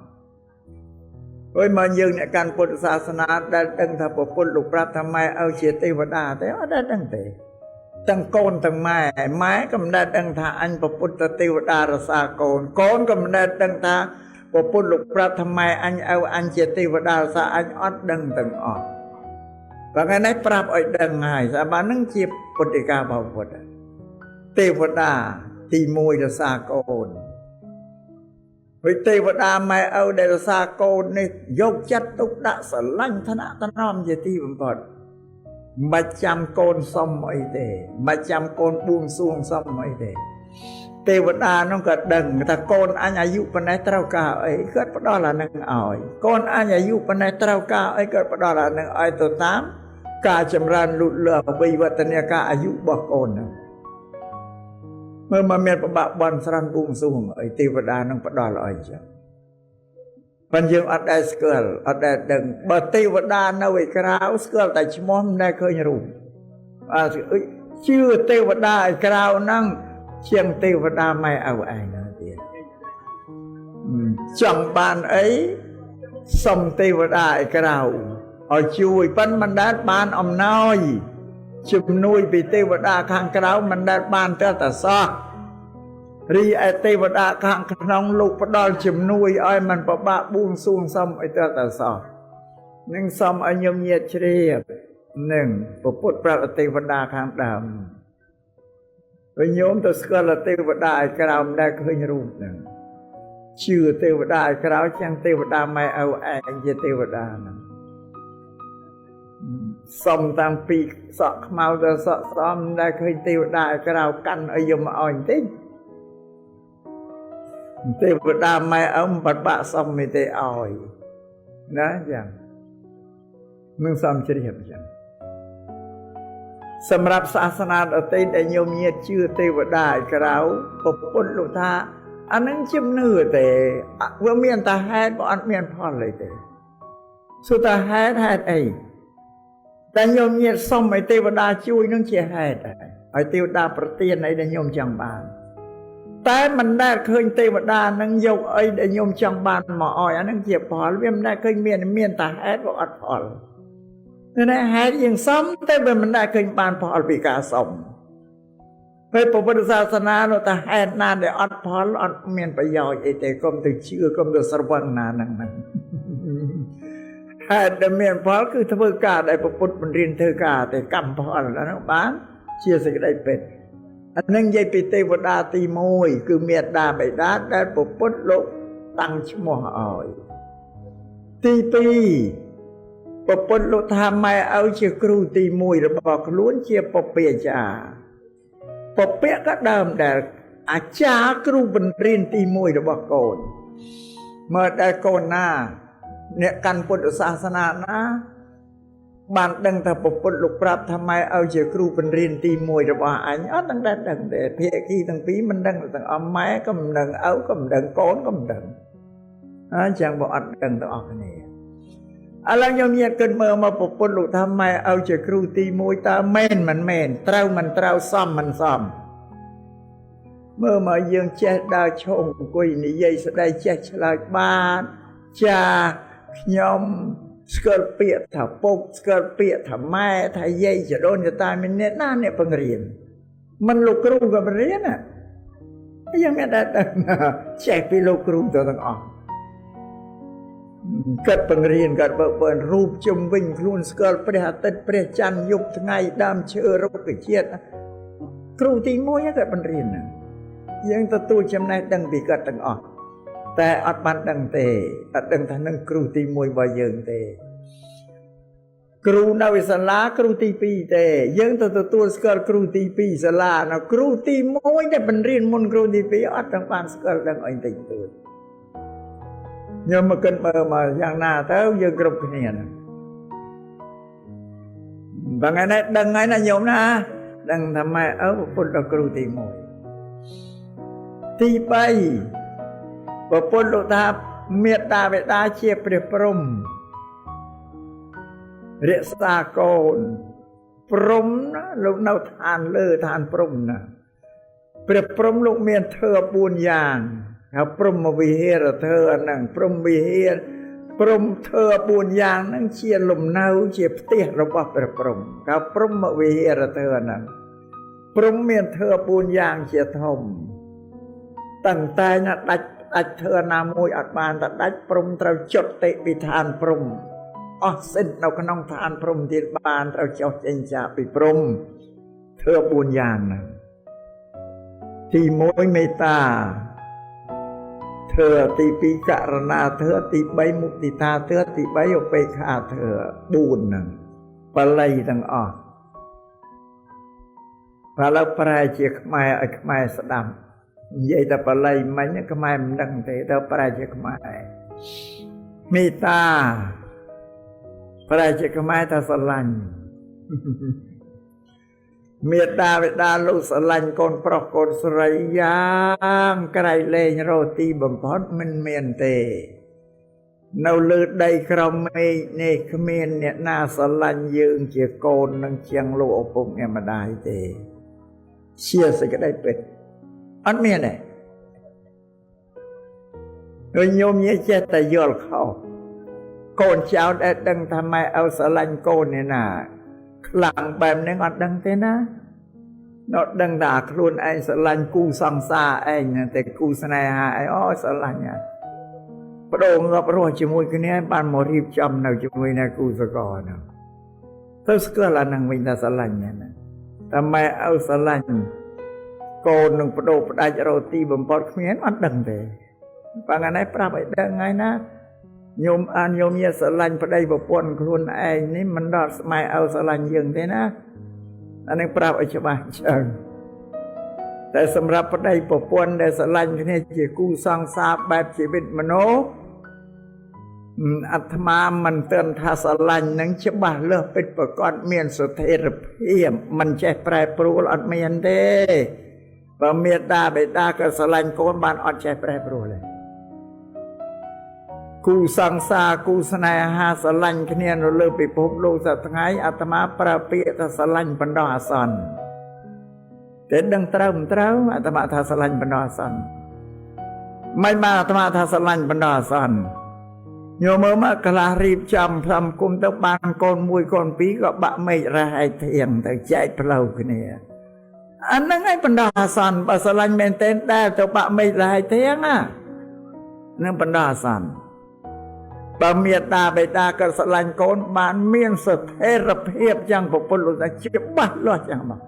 ហើយមកយើងអ្នកកាន់ពុទ្ធសាសនាដែលដឹងថាពុទ្ធលោកប្រាប់ថាម៉ែឪជាទេវតាទេអត់ដែលដឹងទេទាំងកូនទាំងម៉ែក៏មិនដែលដឹងថាអញពុទ្ធទេវតារក្សាកូនក៏មិនដែលដឹងថាពុទ្ធលោកប្រាប់ថាម៉ែអញឪអញជាទេវតារក្សាអញអត់ដឹងទាំងអស់បើថ្ងៃនេះប្រាប់ឲ្យដឹងហើយស្អាបាននឹងជាពុទ្ធិការបស់ពុទ្ធទេវតាទី1រក្សាកូន វិទេវតាម៉ែឪដែលរសាកូននេះយកចិត្តទុកដាក់ស្រឡាញ់ឋានៈតំណំជាទីបំផុតមិនចាំកូនសុំអីទេមិនចាំកូនបួងសួងសុំអីទេទេវតានោះក៏ដឹងថាកូនអញអាយុប៉ុណ្ណេះត្រូវការអីគាត់ផ្ដល់អានឹងឲ្យកូនអញអាយុប៉ុណ្ណេះត្រូវការអីគាត់ផ្ដល់អានឹងឲ្យទៅតាមការចម្រើនលូតលាស់វិវឌ្ឍនាការអាយុរបស់កូនហ្នឹងមើលមកមានប្របាក់បន់ស្រន់បួងសួងអីទេវតានឹងផ្ដល់ឲ្យចឹងប៉ុន្តែយើងអត់ដែលស្គាល់អត់ដែលដឹងបើទេវតានៅឯក្រៅស្គាល់តែឈ្មោះមិនដែលឃើញរូបជឿទេវតាឯក្រៅហ្នឹងជាងទេវតាម៉ែឪឯងទៀតចង់បានអីសុំទេវតាឯក្រៅឲ្យជួយប៉ុន្តែមិនដែលបានអំណោយជំនួយពីទេវតាខាងក្រៅមិនដែលបានទៅតែសោះរីឯទេវតាខាងក្នុងលោកផ្ដល់ជំនួយឲ្យมันពិបាកបួងសួងសុំឲ្យទៅតែសោះនឹងសុំឲ្យញោមញាតជ្រាបនឹងពុទ្ធប្រាប់ទេវតាខាងដើមវិញញោមទៅស្គាល់ទេវតាឯក្រៅមិនដែលឃើញរូបហ្នឹងជឿទេវតាឯក្រៅចឹងទេវតាម៉ែឪឯងជាទេវតាហ្នឹងសុំតាំងពីសក់ខ្មៅទៅសក់ស្អំដែលឃើញទេវតាឯក្រៅកាន់ឲ្យយកមកឲ្យបន្តិចទេវតាម៉ែឪបាត់បាក់សុំមិនទេឲ្យណាចឹងនឹងសុំជ្រាបចឹងសម្រាប់សាសនាដទៃដែលញោមញាតជឿទេវតាឯក្រៅពុទ្ធលោកថាអានឹងជំនឿទេវាមានតែហេតុបើអត់មានផលទេសុទ្ធតែហេតុអីតែញោមញាតសុំឲ្យទេវតាជួយនឹងជាហេតុឲ្យទេវតាប្រទានអីដែលញោមចង់បានតែមិនដែលឃើញទេវតានឹងយកអីដែលញោមចង់បានមកឲ្យអានឹងជាផលវាមិនដែលឃើញមានតែហេតុបើអត់ផលតែហេតុយើងសុំតែវាមិនដែលឃើញបានផលពីការសុំពេលពុទ្ធសាសនានោះតែហេតុណាដែលអត់ផលអត់មានប្រយោជន៍អីទេកុំទៅជឿកុំទៅស្រវឹងណាហ្នឹងហេតុដែលមានផលគឺធ្វើការដែលពុទ្ធបង្រៀនធ្វើការតែកម្មផលហ្នឹងបានជាសេចក្តីពិតអានឹងនិយាយពីទេវតាទី1គឺមេត្តាបិតាដែលពុទ្ធលោកតាំងឈ្មោះឲ្យទី2ពុទ្ធលោកថាម៉ែឪជាគ្រូទី1របស់ខ្លួនជាពពាចាពពាក៏ដើមដែលអាចារ្យគ្រូបង្រៀនទី1របស់កូនមើលដែលកូនណាអ្នកកាន់ពុទ្ធសាសនាណាបានដឹងថាពុទ្ធលោកប្រាប់ថាម៉ែឪជាគ្រូបង្រៀនទី1របស់អញអត់ដឹងទេភាគីទាំងពីរមិនដឹងទាំងអស់ម៉ែក៏មិនដឹងឪក៏មិនដឹងកូនក៏មិនដឹងអញ្ចឹងបើអត់ដឹងទាំងអស់គ្នាឥឡូវខ្ញុំញាតគិតមើលមកពុទ្ធលោកថាម៉ែឪជាគ្រូទី1តើមែនមិនមែនត្រូវមិនត្រូវសមមិនសមមើលមកយើងចេះដើរឈោងអង្គុយនិយាយស្ដីចេះឆ្លើយបានចាខ្ញុំស្គាល់ពាក្យថាពុកស្គាល់ពាក្យថាម៉ែថាយាយចដូនចតាមានអ្នកណាអ្នកបង្រៀនមិនលោកគ្រូក៏បង្រៀនណាយើងមានតែចេះពីលោកគ្រូទៅទាំងអស់គាត់បង្រៀនគាត់បើរូបជុំវិញខ្លួនស្គាល់ព្រះអាទិត្យព្រះច័ន្ទយប់ថ្ងៃដើមឈើរុក្ខជាតិគ្រូទី1គាត់បង្រៀនណាយើងទទួលចំណេះដឹងពីគាត់ទាំងអស់តែអត់បានដឹងទេអត់ដឹងថានឹងគ្រូទី1របស់យើងទេគ្រូនៅសាលាគ្រូទី2ទេយើងទៅទទួលស្គាល់គ្រូទី2សាលានៅគ្រូទី1ដែលបង្រៀនមុនគ្រូទី2អត់ទាំងបានស្គាល់ដឹងអីតិចតួចញោមមកគិតមើលមកយ៉ាងណាទៅយើងគ្រប់គ្នាហ្នឹងបើថ្ងៃនេះដឹងហើយណាញោមណាដឹងថាម៉ែឪពុទ្ធដល់គ្រូទី1ទី3ពុទ្ធលោកថាមេត្តាបិតាជាព្រះព្រហ្មរក្សាកូនព្រហ្មណាលោកនៅឋានលើឋានព្រហ្មណាព្រះព្រហ្មលោកមានធម៌4យ៉ាងហើយព្រហ្មវិហារធម៌ហ្នឹងព្រហ្មវិហារព្រហ្មធម៌4យ៉ាងហ្នឹងជាលំនៅជាផ្ទះរបស់ព្រះព្រហ្មហើយព្រហ្មវិហារធម៌ហ្នឹងព្រហ្មមានធម៌4យ៉ាងជាធំតាំងតែណាដាច់ធម៌ណាមួយអត់បានតែដាច់ព្រហ្មត្រូវចុតតិពីឋានព្រហ្មអស់សិននៅក្នុងឋានព្រហ្មទៀតបានត្រូវចុះចេញចាកពីព្រហ្មធម៌4យ៉ាងហ្នឹងទី1មេត្តា เธอទី2ករណាเธอទី3មុទិតាเธอទី3ឧបេក្ខាเธอ4ហ្នឹងបល័យទាំងអស់បើលើប្រែជាខ្មែរឲ្យខ្មែរស្ដាប់និយាយតែបល័យមិញខ្មែរមិនដឹងទេដល់ប្រែជាខ្មែរមេត្តាប្រែជាខ្មែរថាស្រឡាញ់មេត្តាបិតាលោកស្រឡាញ់កូនប្រុសកូនស្រីយ៉ាងក្រៃលែងរកទីបំផុតមិនមានទេនៅលើដីក្រោមមេឃនេះគ្មានអ្នកណាស្រឡាញ់យើងជាកូននឹងជាងលោកឪពុកអ្នកម្ដាយទេជាសេចក្តីពិតអត់មានទេដោយញោមញាចេះតែយល់ខុសកូនចៅដែលដឹងថាម៉ែឲ្យស្រឡាញ់កូននេះណាខ្លាំងបែបហ្នឹងអត់ដឹងទេណានៅដឹងថាខ្លួនឯងស្រឡាញ់គូសង្សារឯងតែគូស្នេហាឯងអូស្រឡាញ់ហ่ะបដូរងាប់រស់ជាមួយគ្នាបានមករៀបចំនៅជាមួយនឹងគូសកលហ្នឹងទៅស្គាល់អានឹងវិញថាស្រឡាញ់ណាតែម៉ែឲ្យស្រឡាញ់កូននឹងបដូរផ្ដាច់រកទីបំផុតគ្មានអត់ដឹងទេបើថ្ងៃនេះប្រាប់ឲ្យដឹងហើយណាញោមអានញោមញាស្រឡាញ់ប្តីប្រពន្ធខ្លួនឯងនេះមិនដល់ស្មែឲ្យស្រឡាញ់យើងទេណាអានេះប្រាប់ឲ្យច្បាស់ចឹងតែសម្រាប់ប្តីប្រពន្ធដែលស្រឡាញ់គ្នាជាគូសង្សារបែបជីវិតមនុស្សអាត្មាមិនទើបថាស្រឡាញ់នឹងច្បាស់លើសពិតប្រកបមានស្ថិរភាពមិនចេះប្រែប្រួលអត់មានទេបើមេត្តាបិតាក៏ស្រឡាញ់កូនបានអត់ចេះប្រែប្រួលទេគូសង្សារគូស្នេហាស្រឡាញ់គ្នានៅលើពិភពលោកសប្តាហ៍ថ្ងៃអាត្មាប្រើពាក្យថាស្រឡាញ់បណ្ដោះអាសន្នតែដឹងត្រូវមិនត្រូវអាត្មាថាស្រឡាញ់បណ្ដោះអាសន្នមិនបានអាត្មាថាស្រឡាញ់បណ្ដោះអាសន្នញោមមើលមកកន្លះរៀបចំផ្សំគុំទៅបានកូន1កូន2ក៏បាក់មេឃរះឯធៀងទៅចែកផ្លូវគ្នាអាហ្នឹងឯងបណ្ដោះអាសន្នបើស្រឡាញ់មែនទែនដែរទៅបាក់មេឃរះឯធៀងណានឹងបណ្ដោះអាសន្នបើមេត្តាបិតាក៏ស្រឡាញ់កូនបានមានស្ថិរភាពយ៉ាងពុទ្ធលោកថាច្បាស់លាស់យ៉ាងមក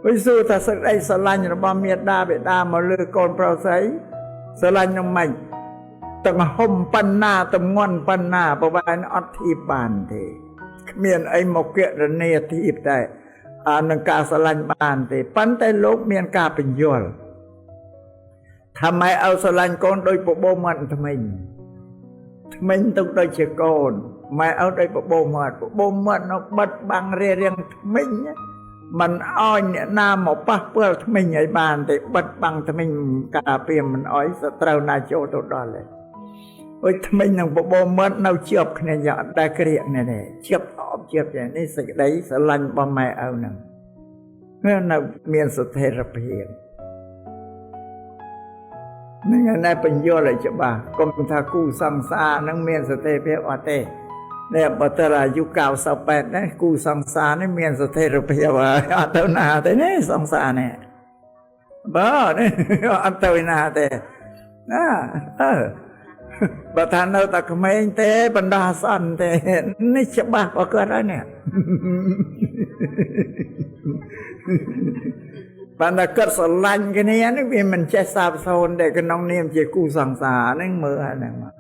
វិសុទ្ធថាសេចក្តីស្រឡាញ់របស់មេត្តាបិតាមកលើកូនប្រុសស្រីស្រឡាញ់នឹងម៉េចទាំងហុំបណ្ណាទាំងងន់បណ្ណាប្រវែងអត់ធៀបបានទេគ្មានអីមកគណនាធៀបតែនឹងការស្រឡាញ់បានទេប៉ុន្តែលោកមានការបញ្យល់ថាម៉ែឲ្យស្រឡាញ់កូនដោយបបោមាត់ថ្មិញទៅដូចជាកូនម៉ែឲ្យដោយបបោមាត់នៅបិទបាំងរារាំងថ្មិញមិនអោយអ្នកណាមកប៉ះពាល់ថ្មិញឲ្យបានទេបិទបាំងថ្មិញការពារមិនអោយសត្រូវណាចូលទៅដល់ទេអុយថ្មិញនឹងបបោមាត់នៅជាប់គ្នាយ៉ាងអត់ដែលក្រៀកនេះទេជាប់អបជាប់យ៉ាងនេះសេចក្តីស្រឡាញ់របស់ម៉ែឪហ្នឹងនៅមានស្ថិរភាពនឹងឯបញ្យល់ឲ្យច្បាស់កុំថាគូសង្សារនឹងមានស្ថិរភាពអត់ទេនេះបើតើអាយុ98នេះគូសង្សារនេះមានស្ថិរភាពអត់ទៅណាទេនេះសង្សារនេះបើនេះអត់ទៅណាទេណាបើថានៅតែក្មេងទេបណ្ដោះអាសន្នទេនេះច្បាស់បើគាត់ហើយនេះបានតែគាត់ស្រឡាញ់គ្នានេះវាមិនចេះសាបសូន្យតែក្នុងនាមជាគូសង្សារហ្នឹងមើលហ្នឹងមក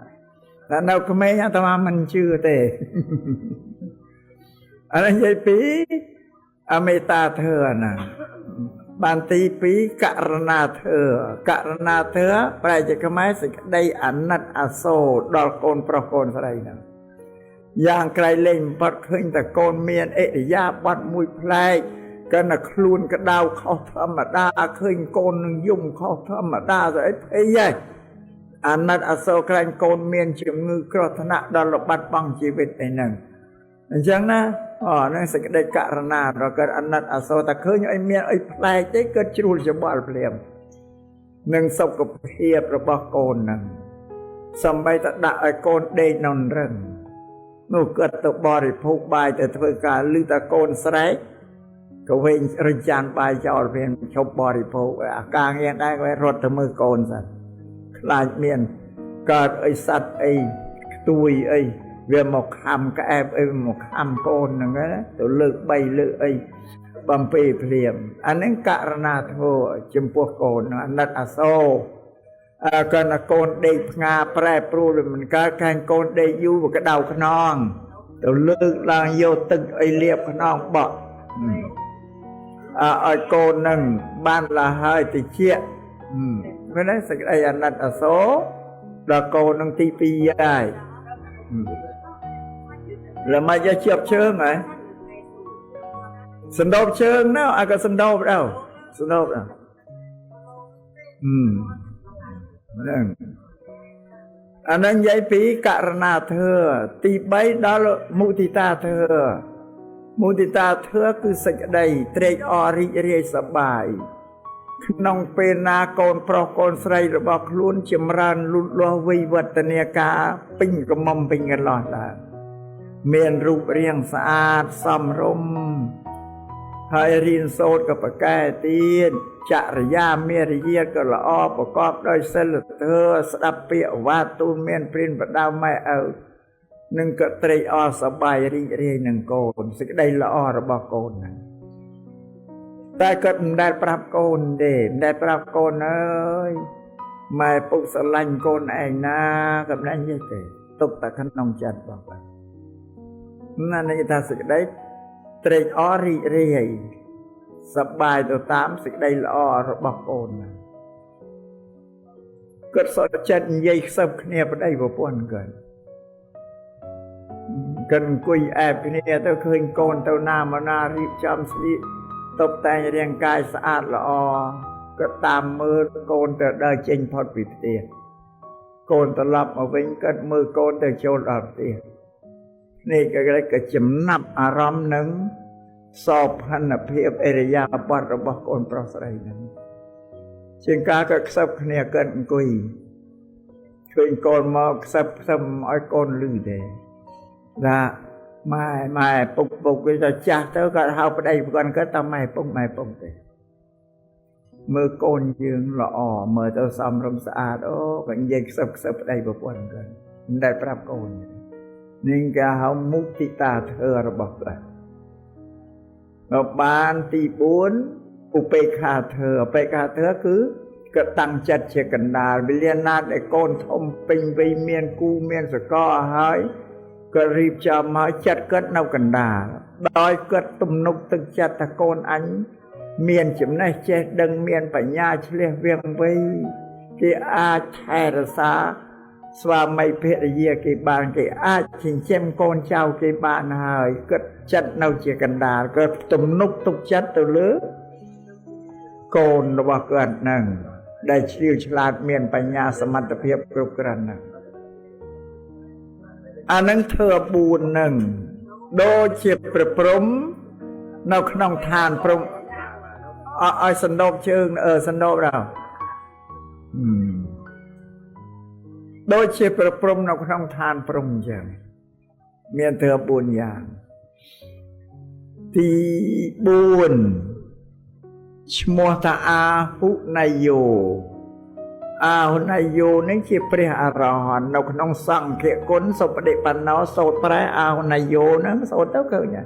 តែនៅក្មេងអាត្មាមិនជឿទេអានេះនិយាយពីអមេត្តាធើណាបានទី2ករណាធើប្រែជាខ្មែរសេចក្តីអាណិតអាសូរដល់កូនប្រុសកូនស្រីហ្នឹងយ៉ាងក្រៃលែងបំផុតឃើញតែកូនមានអិរិយាបថមួយប្លែកក៏នៅខ្លួនកដៅខុសធម្មតាឃើញកូននឹងយំខុសធម្មតាស្អីភ័យហើយអាណិតអាសូរក្រែងកូនមានជំងឺគ្រោះថ្នាក់ដល់របាត់បង់ជីវិតឯហ្នឹងអញ្ចឹងណាហ្នឹងសេចក្តីករណាប្រកើតអាណិតអាសូរតែឃើញឲ្យមានអីប្លែកទេគាត់ជ្រួលច្បល់ភ្លាមនឹងសុខភាពរបស់កូនហ្នឹងសំបីតែដាក់ឲ្យកូនដេកនៅរឹងនោះគាត់ទៅបរិភោគបាយទៅធ្វើការឮតែកូនស្រែកក៏វិញរំចានបាយចោលវិញឈប់បរិភោគអាការងារដែរក៏រត់ទៅមើលកូនសិនខ្លាចមានកើតអីសត្វអីខ្ទួយអីវាមកខំក្អែបអីមកខំកូនហ្នឹងណាទៅលើក3លើកអីបំពេភ្លាមអាហ្នឹងករណាធ្វើចំពោះកូនអាណិតអាសូរ ก็นะโกนเด็กงาแปรปรูเลยมันก็การโกนเด็กอยู่บนกระดาวขนองตัวเลือกลางโยตึกไอเลียบขนองบอกไอโกนหนึ่งบ้านละให้ติเชี่ยเพราะนั้นสักไออันนั้นอโศละโกนหนึ่งตีปีได้แล้วมาจะเชียบเชิงไงสันโดษเชิงเนาะก็สันโดษเอาสันโดษนั่นอันนั้นยายปีการณาเธอตีใบดาลมุติตาเธอมุติตาเธอคือสักใดเตรอริเรสบายน้องเป็นนาโกนปรโกนใส่ระบอกล้วนจำรานลุลววิวัตเนียกาปิ้งกระมมปิ้งกันหลอดละเมียนรูปเรียงสะอาดสำรมให้รินโซดกับปะแก้ตีนจริยาเมียรเยียก็ละอ้อประกอบด้วยเสลเธอสดับเปียวาตูเมียนปรินประดาวไม่เอาหนึ่งก็เตรอสบายริเรหนึ่งโกนสิได้ละอ้อระบอกโกนนั้นแต่ก็ได้ปรับโกนเด่ได้ปรับโกนเอ้ยไม่ปุกสลันโกนเองนะกับนั่นยี่เตตกตะขันนองจัดบอกไปนั่นนี่ถ้าสิได้เตรอริเรสบายตัวตามสิได้ละอ้อระบอกโกนก็สดจัดยัยสับเนี่ยไปได้บ่ป้อนกันกุยแอบเนี่ยตัวเคยโกนตัวหน้ามาหน้ารีบจำสิตบแต่งเรียงกายสะอาดละอก็ตามมือโกนแต่ได้เจงพอดปิดเตียโกนตลับมาวิ่งก็มือโกนแต่โจลอับเตียนี่ก็เลยก็จำนับอารมณ์หนึ่งสอบพันเพียบเอริยาบัตระบโกนปราศรัยนั้นเชิงกาก็สับเนี่ยเกินกุยเคยโกนมาสับซ้ำไอ้โกนลือเดนะไม่ปุกก็จะจัดเท่ากับเฮาไปได้กันก็ทำไม่ปุกเตมือโกนยืงละอ่อมือตัวซ้ำรมสะอาดโอ้กันยิงสับได้บ่ปนกันได้ปรับโกนนิ่งกะเฮามุติตาเธอระบอกกันเราบานตีบุญอุเปกขาเธออุเปกขาเธอคือกระตังจัดเชกันดาวิเลียนนาไอ้โกนทมปิงไปเมียนกูเมียนสกอหายก็รีบจะมาจัดกัดนกันดาดอยกัดตุ่มนุกตึกจัดตะโกนอันเมียนจิมในเจดังเมียนปัญญาเฉลียเวียงไว้ที่อาแทรสาสวาไม่เพรเยียกีบานกีอาชิงเชมโกนเจ้ากีบานหายกัดจัดเนาเจกันดาก็ตุ่มนุกตุกจัดตัวเลือโกนระว่าเกิดนั่งได้เชี่ยวฉลาดเมียนปัญญาสมรรถเพียบกรุบกรันนั่งอันนั้นเธอบูนหนึ่งโดยเฉียบประพรมนอกนองทานพรมเอาสันโดบเชิงสันโดบเราโดยเฉียบประพรมนอกนองทานพรมเชิงเมียนเธอบูนอย่างที่บูนชโมตาอาหุนายโยอาหุนายโยนั่นคือพระอรหันต์นกน้องสั่งเขียก้นสปเดปันนอโสตระอาหุนายโยนั่นโสตเท่ากันเนี่ย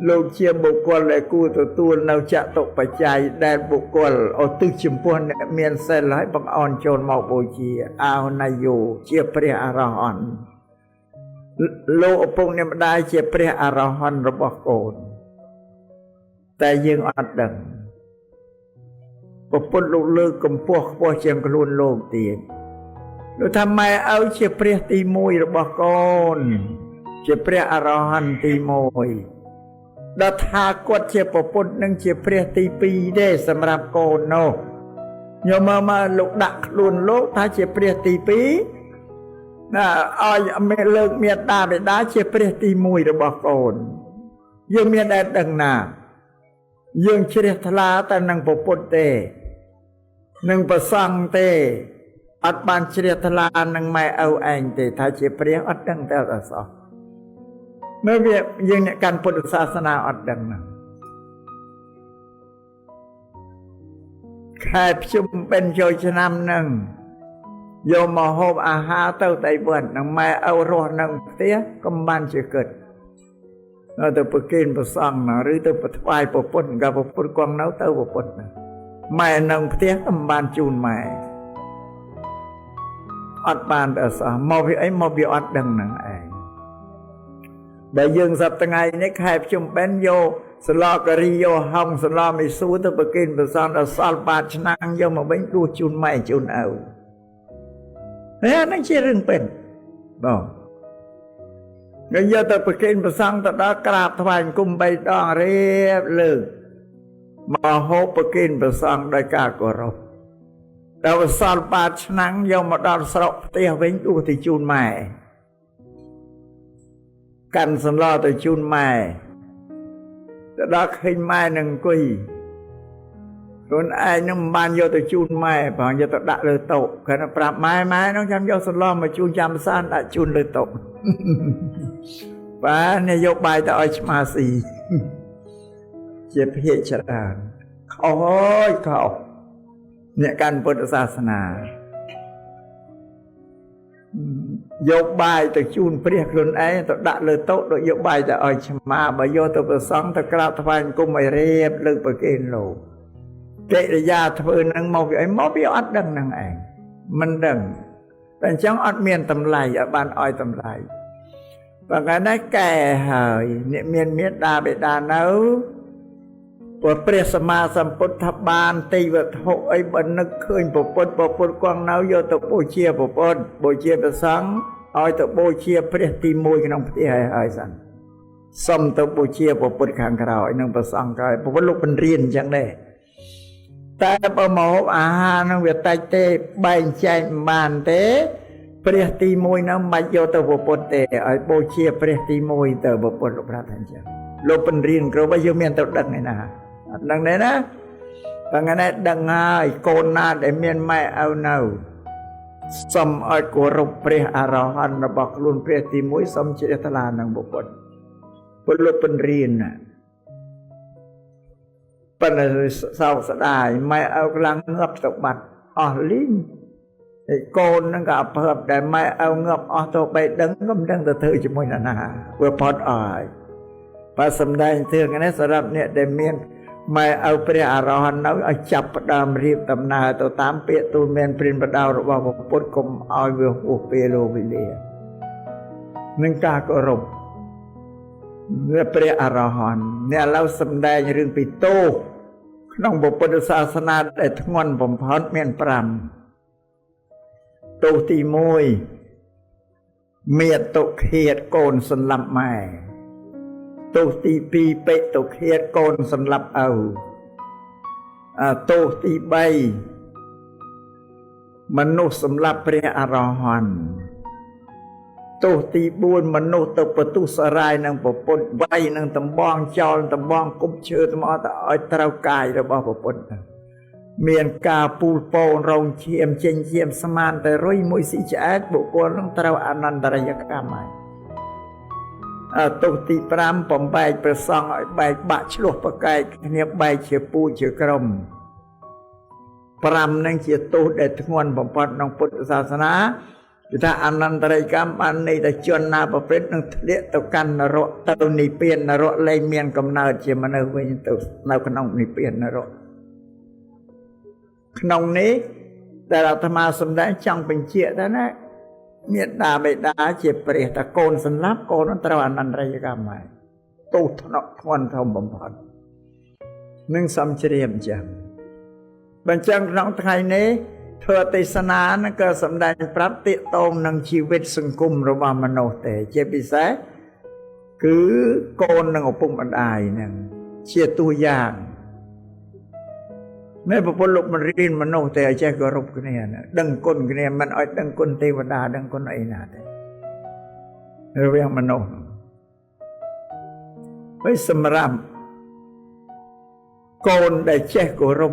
โลกเชียบุคคลเลยกูตัวเราจะตกปัจจัยแดนบุคคลเอาตึกชิมพวนเนี่ยเมียนเซลให้บังอ่อนโจรมาบูชีอาหุนายโยเชียพระอรหันต์โลกพงเนี่ยไม่ได้เชียพระอรหันต์ระบบโกนแต่ยังอัดดังปปนลูกเลือกกำพวกพวกเชียงกลุนโลกเตียนแล้วทำไมเอาเชียเปรียตีมวยระบอกกอนเชียเปรียอรหันตีมวยดาทากดเชียปปนนึงเชียเปรียตีปีได้สำหรับโกนโนยมาลูกดักลุนโลกถ้าเชียเปรียตีปีน่ะอ้อยเมเลิกเมียตาไปได้เชียเปรียตีมวยระบอกกอนยังเมียได้ดังนายังเชียทลาแต่นังปปนเตนังประสังเตอัดบานเชียทลานังไม่เอาเองเตถ้าเชียเปรียอัดดังแต่ละสองเมื่อยังเนี่ยการพุทธศาสนาอัดดังนะแค่ชุมเป็นโจชนำหนึ่งโยมมาโฮมอาหารเต้าไตเบิร์นนังไม่เอาโรหนังเตี้ยก็บ้านจะเกิดเราต้องไปกินไปสั่งนะหรือต้องไปไหว้ปปนกับปปนกวางเนาเต้าปปนนะไม่นังเตี้ยก็บ้านจูนไม่ អត់បានទៅសោះមកវាអីមកវាអត់ដឹងនឹងឯងដែលយើងសប្តាហ៍ថ្ងៃនេះខែភ្ជុំបិណ្ឌយកសឡការីយកហងសឡមីស៊ូទៅប្រគេនព្រះសង្ឃដល់សល់បាតឆ្នាំងយកមកវិញដួសជូនម៉ែជូនឪនេះនឹងជារឿងពេញបងយើងយកទៅប្រគេនព្រះសង្ឃទៅដល់ក្រាបថ្វាយគុំ3 ដងរៀបលើកមកហូបប្រគេនព្រះសង្ឃដោយការគោរពដល់សល់បាតឆ្នាំងយកមកដល់ស្រុកផ្ទះវិញដួសទៅជូនម៉ែកាន់សន្លទៅជូនម៉ែទៅដល់ឃើញម៉ែនឹងអង្គុយខ្លួនឯងនឹងមិនបានយកទៅជូនម៉ែព្រោះយកទៅដាក់លើតុគាត់ប្រាប់ម៉ែនឹងចាំយកសន្លមកជូនចាំសានដាក់ជូនលើតុបាទនេះយកបាយទៅឲ្យឆ្មាស៊ីជាភាគច្រើនខុសហើយខុសអ្នកកាន់ពុទ្ធសាសនាយកបាយទៅជូនព្រះខ្លួនឯងទៅដាក់លើតុដូចយកបាយទៅឲ្យឆ្មាបើយកទៅប្រសង់ទៅក្រាបថ្វាយគុំឲ្យរៀបលើកប្រគេនលោកកិរិយាធ្វើនឹងមកវាអីមកវាអត់ដឹងនឹងឯងមិនដឹងតែអញ្ចឹងអត់មានតម្លៃអត់បានឲ្យតម្លៃបើកាលណាកែហើយអ្នកមានមេត្តាបិតានៅព្រះសម្មាសម្ពុទ្ធថាបានទេវវត្ថុអីបើនឹកឃើញពុទ្ធគង់នៅយកទៅបូជាពុទ្ធបូជាព្រះសង្ឃឲ្យទៅបូជាព្រះទី1ក្នុងផ្ទះហើយសិនសុំទៅបូជាពុទ្ធខាងក្រោយនឹងព្រះសង្ឃក្រោយពុទ្ធលោកបញ្រៀនអញ្ចឹងដែរតែបើមកហូបអាហារនឹងវាតិចទេបែងចែកមិនបានទេព្រះទី1នឹងមិនបាច់យកទៅពុទ្ធទេឲ្យបូជាព្រះទី1ទៅពុទ្ធលោកប្រាប់ថាអញ្ចឹងលោកបញ្រៀនគ្រូបើយើងមានទៅដឹងឯណាអត់ដឹងទេណាបើថ្ងៃនេះដឹងហើយកូនណាដែលមានម៉ែឪនៅសូមឲ្យគោរពព្រះអរហន្តរបស់ខ្លួនព្រះទី1សូមជ្រះថ្លានឹងពុទ្ធពុទ្ធលោកបញ្រៀនណាប៉ុន្តែសោកស្ដាយម៉ែឪខ្លាំងងាប់ទៅបាត់អស់លីងហើយកូននឹងក៏អភ័ព្វដែលម៉ែឪងាប់អស់ទៅបីដឹងក៏មិនដឹងទៅធ្វើជាមួយណាវាផុតអស់ហើយបើសំដែងធ្វើនេះសម្រាប់អ្នកដែលមានម៉ែឪព្រះអរហន្តនៅឲ្យចាប់ផ្ដើមរៀបដំណើរទៅតាមពាក្យទូលមានព្រានប្រដៅរបស់ព្រះពុទ្ធកុំឲ្យវាហួសពេលលោកវេលានឹងការគោរពព្រះអរហន្តអ្នកឥឡូវសំដែងរឿងពីទោសក្នុងពុទ្ធសាសនាដែលធ្ងន់បំផុតមាន5ទោសទី1មេតុឃាតកូនសន្លប់ម៉ែទោសទី2បេតុឃាតកូនសន្លប់ឪទោសទី3មនុស្សសម្លាប់ព្រះអរហន្តទោសទី4មនុស្សទៅប្រទុសរាយនឹងពុទ្ធវាយនឹងតំបងចោលតំបងគប់ឈើទៅមកទៅឲ្យត្រូវកាយរបស់ពុទ្ធមានការពូលពោនរងឈាមចេញឈាមស្មានតែរុយមួយស៊ីឆ្អែតបុគ្គលនឹងត្រូវអនន្តរយកម្មហើយទោសទី5បំបែកព្រះសង្ឃឲ្យបែកបាក់ឆ្លោះប្រកែកគ្នាបែកជាពូជាក្រុម5នឹងជាទោសដែលធ្ងន់បំផុតក្នុងពុទ្ធសាសនាគឺថាអនន្តរយកម្មបានន័យថាជនណាប្រព្រឹត្តនឹងធ្លាក់ទៅកាន់នរកទៅនិព្វាននរកលែងមានកំណើតជាមនុស្សវិញទៅនៅក្នុងនិព្វាននរកក្នុងនេះដែលអាត្មាសម្ដែងចង់បញ្ជាក់ថាណាមេត្តាបិតាជាព្រះតកូនសម្លាប់កូននឹងត្រូវអនន្តរយកម្មហើយទោសធ្ងន់ធំបំផុតនឹងសំជ្រាបចឹងបញ្ចាំងក្នុងថ្ងៃនេះធ្វើទេសនានឹងក៏សម្ដែងប្រាប់ទាក់ទងនឹងជីវិតសង្គមរបស់មនុស្សទេជាពិសេសគឺកូននឹងឪពុកម្ដាយនឹងជាតួយ៉ាងមេប្រពន្ធលោកមិនរៀនមនុស្សតែឲ្យចេះគោរពគ្នាដឹងគុណគ្នាមិនឲ្យដឹងគុណទេវតាដឹងគុណអីណាទេរវាងមនុស្សហើយសម្រាប់កូនដែលចេះគោរព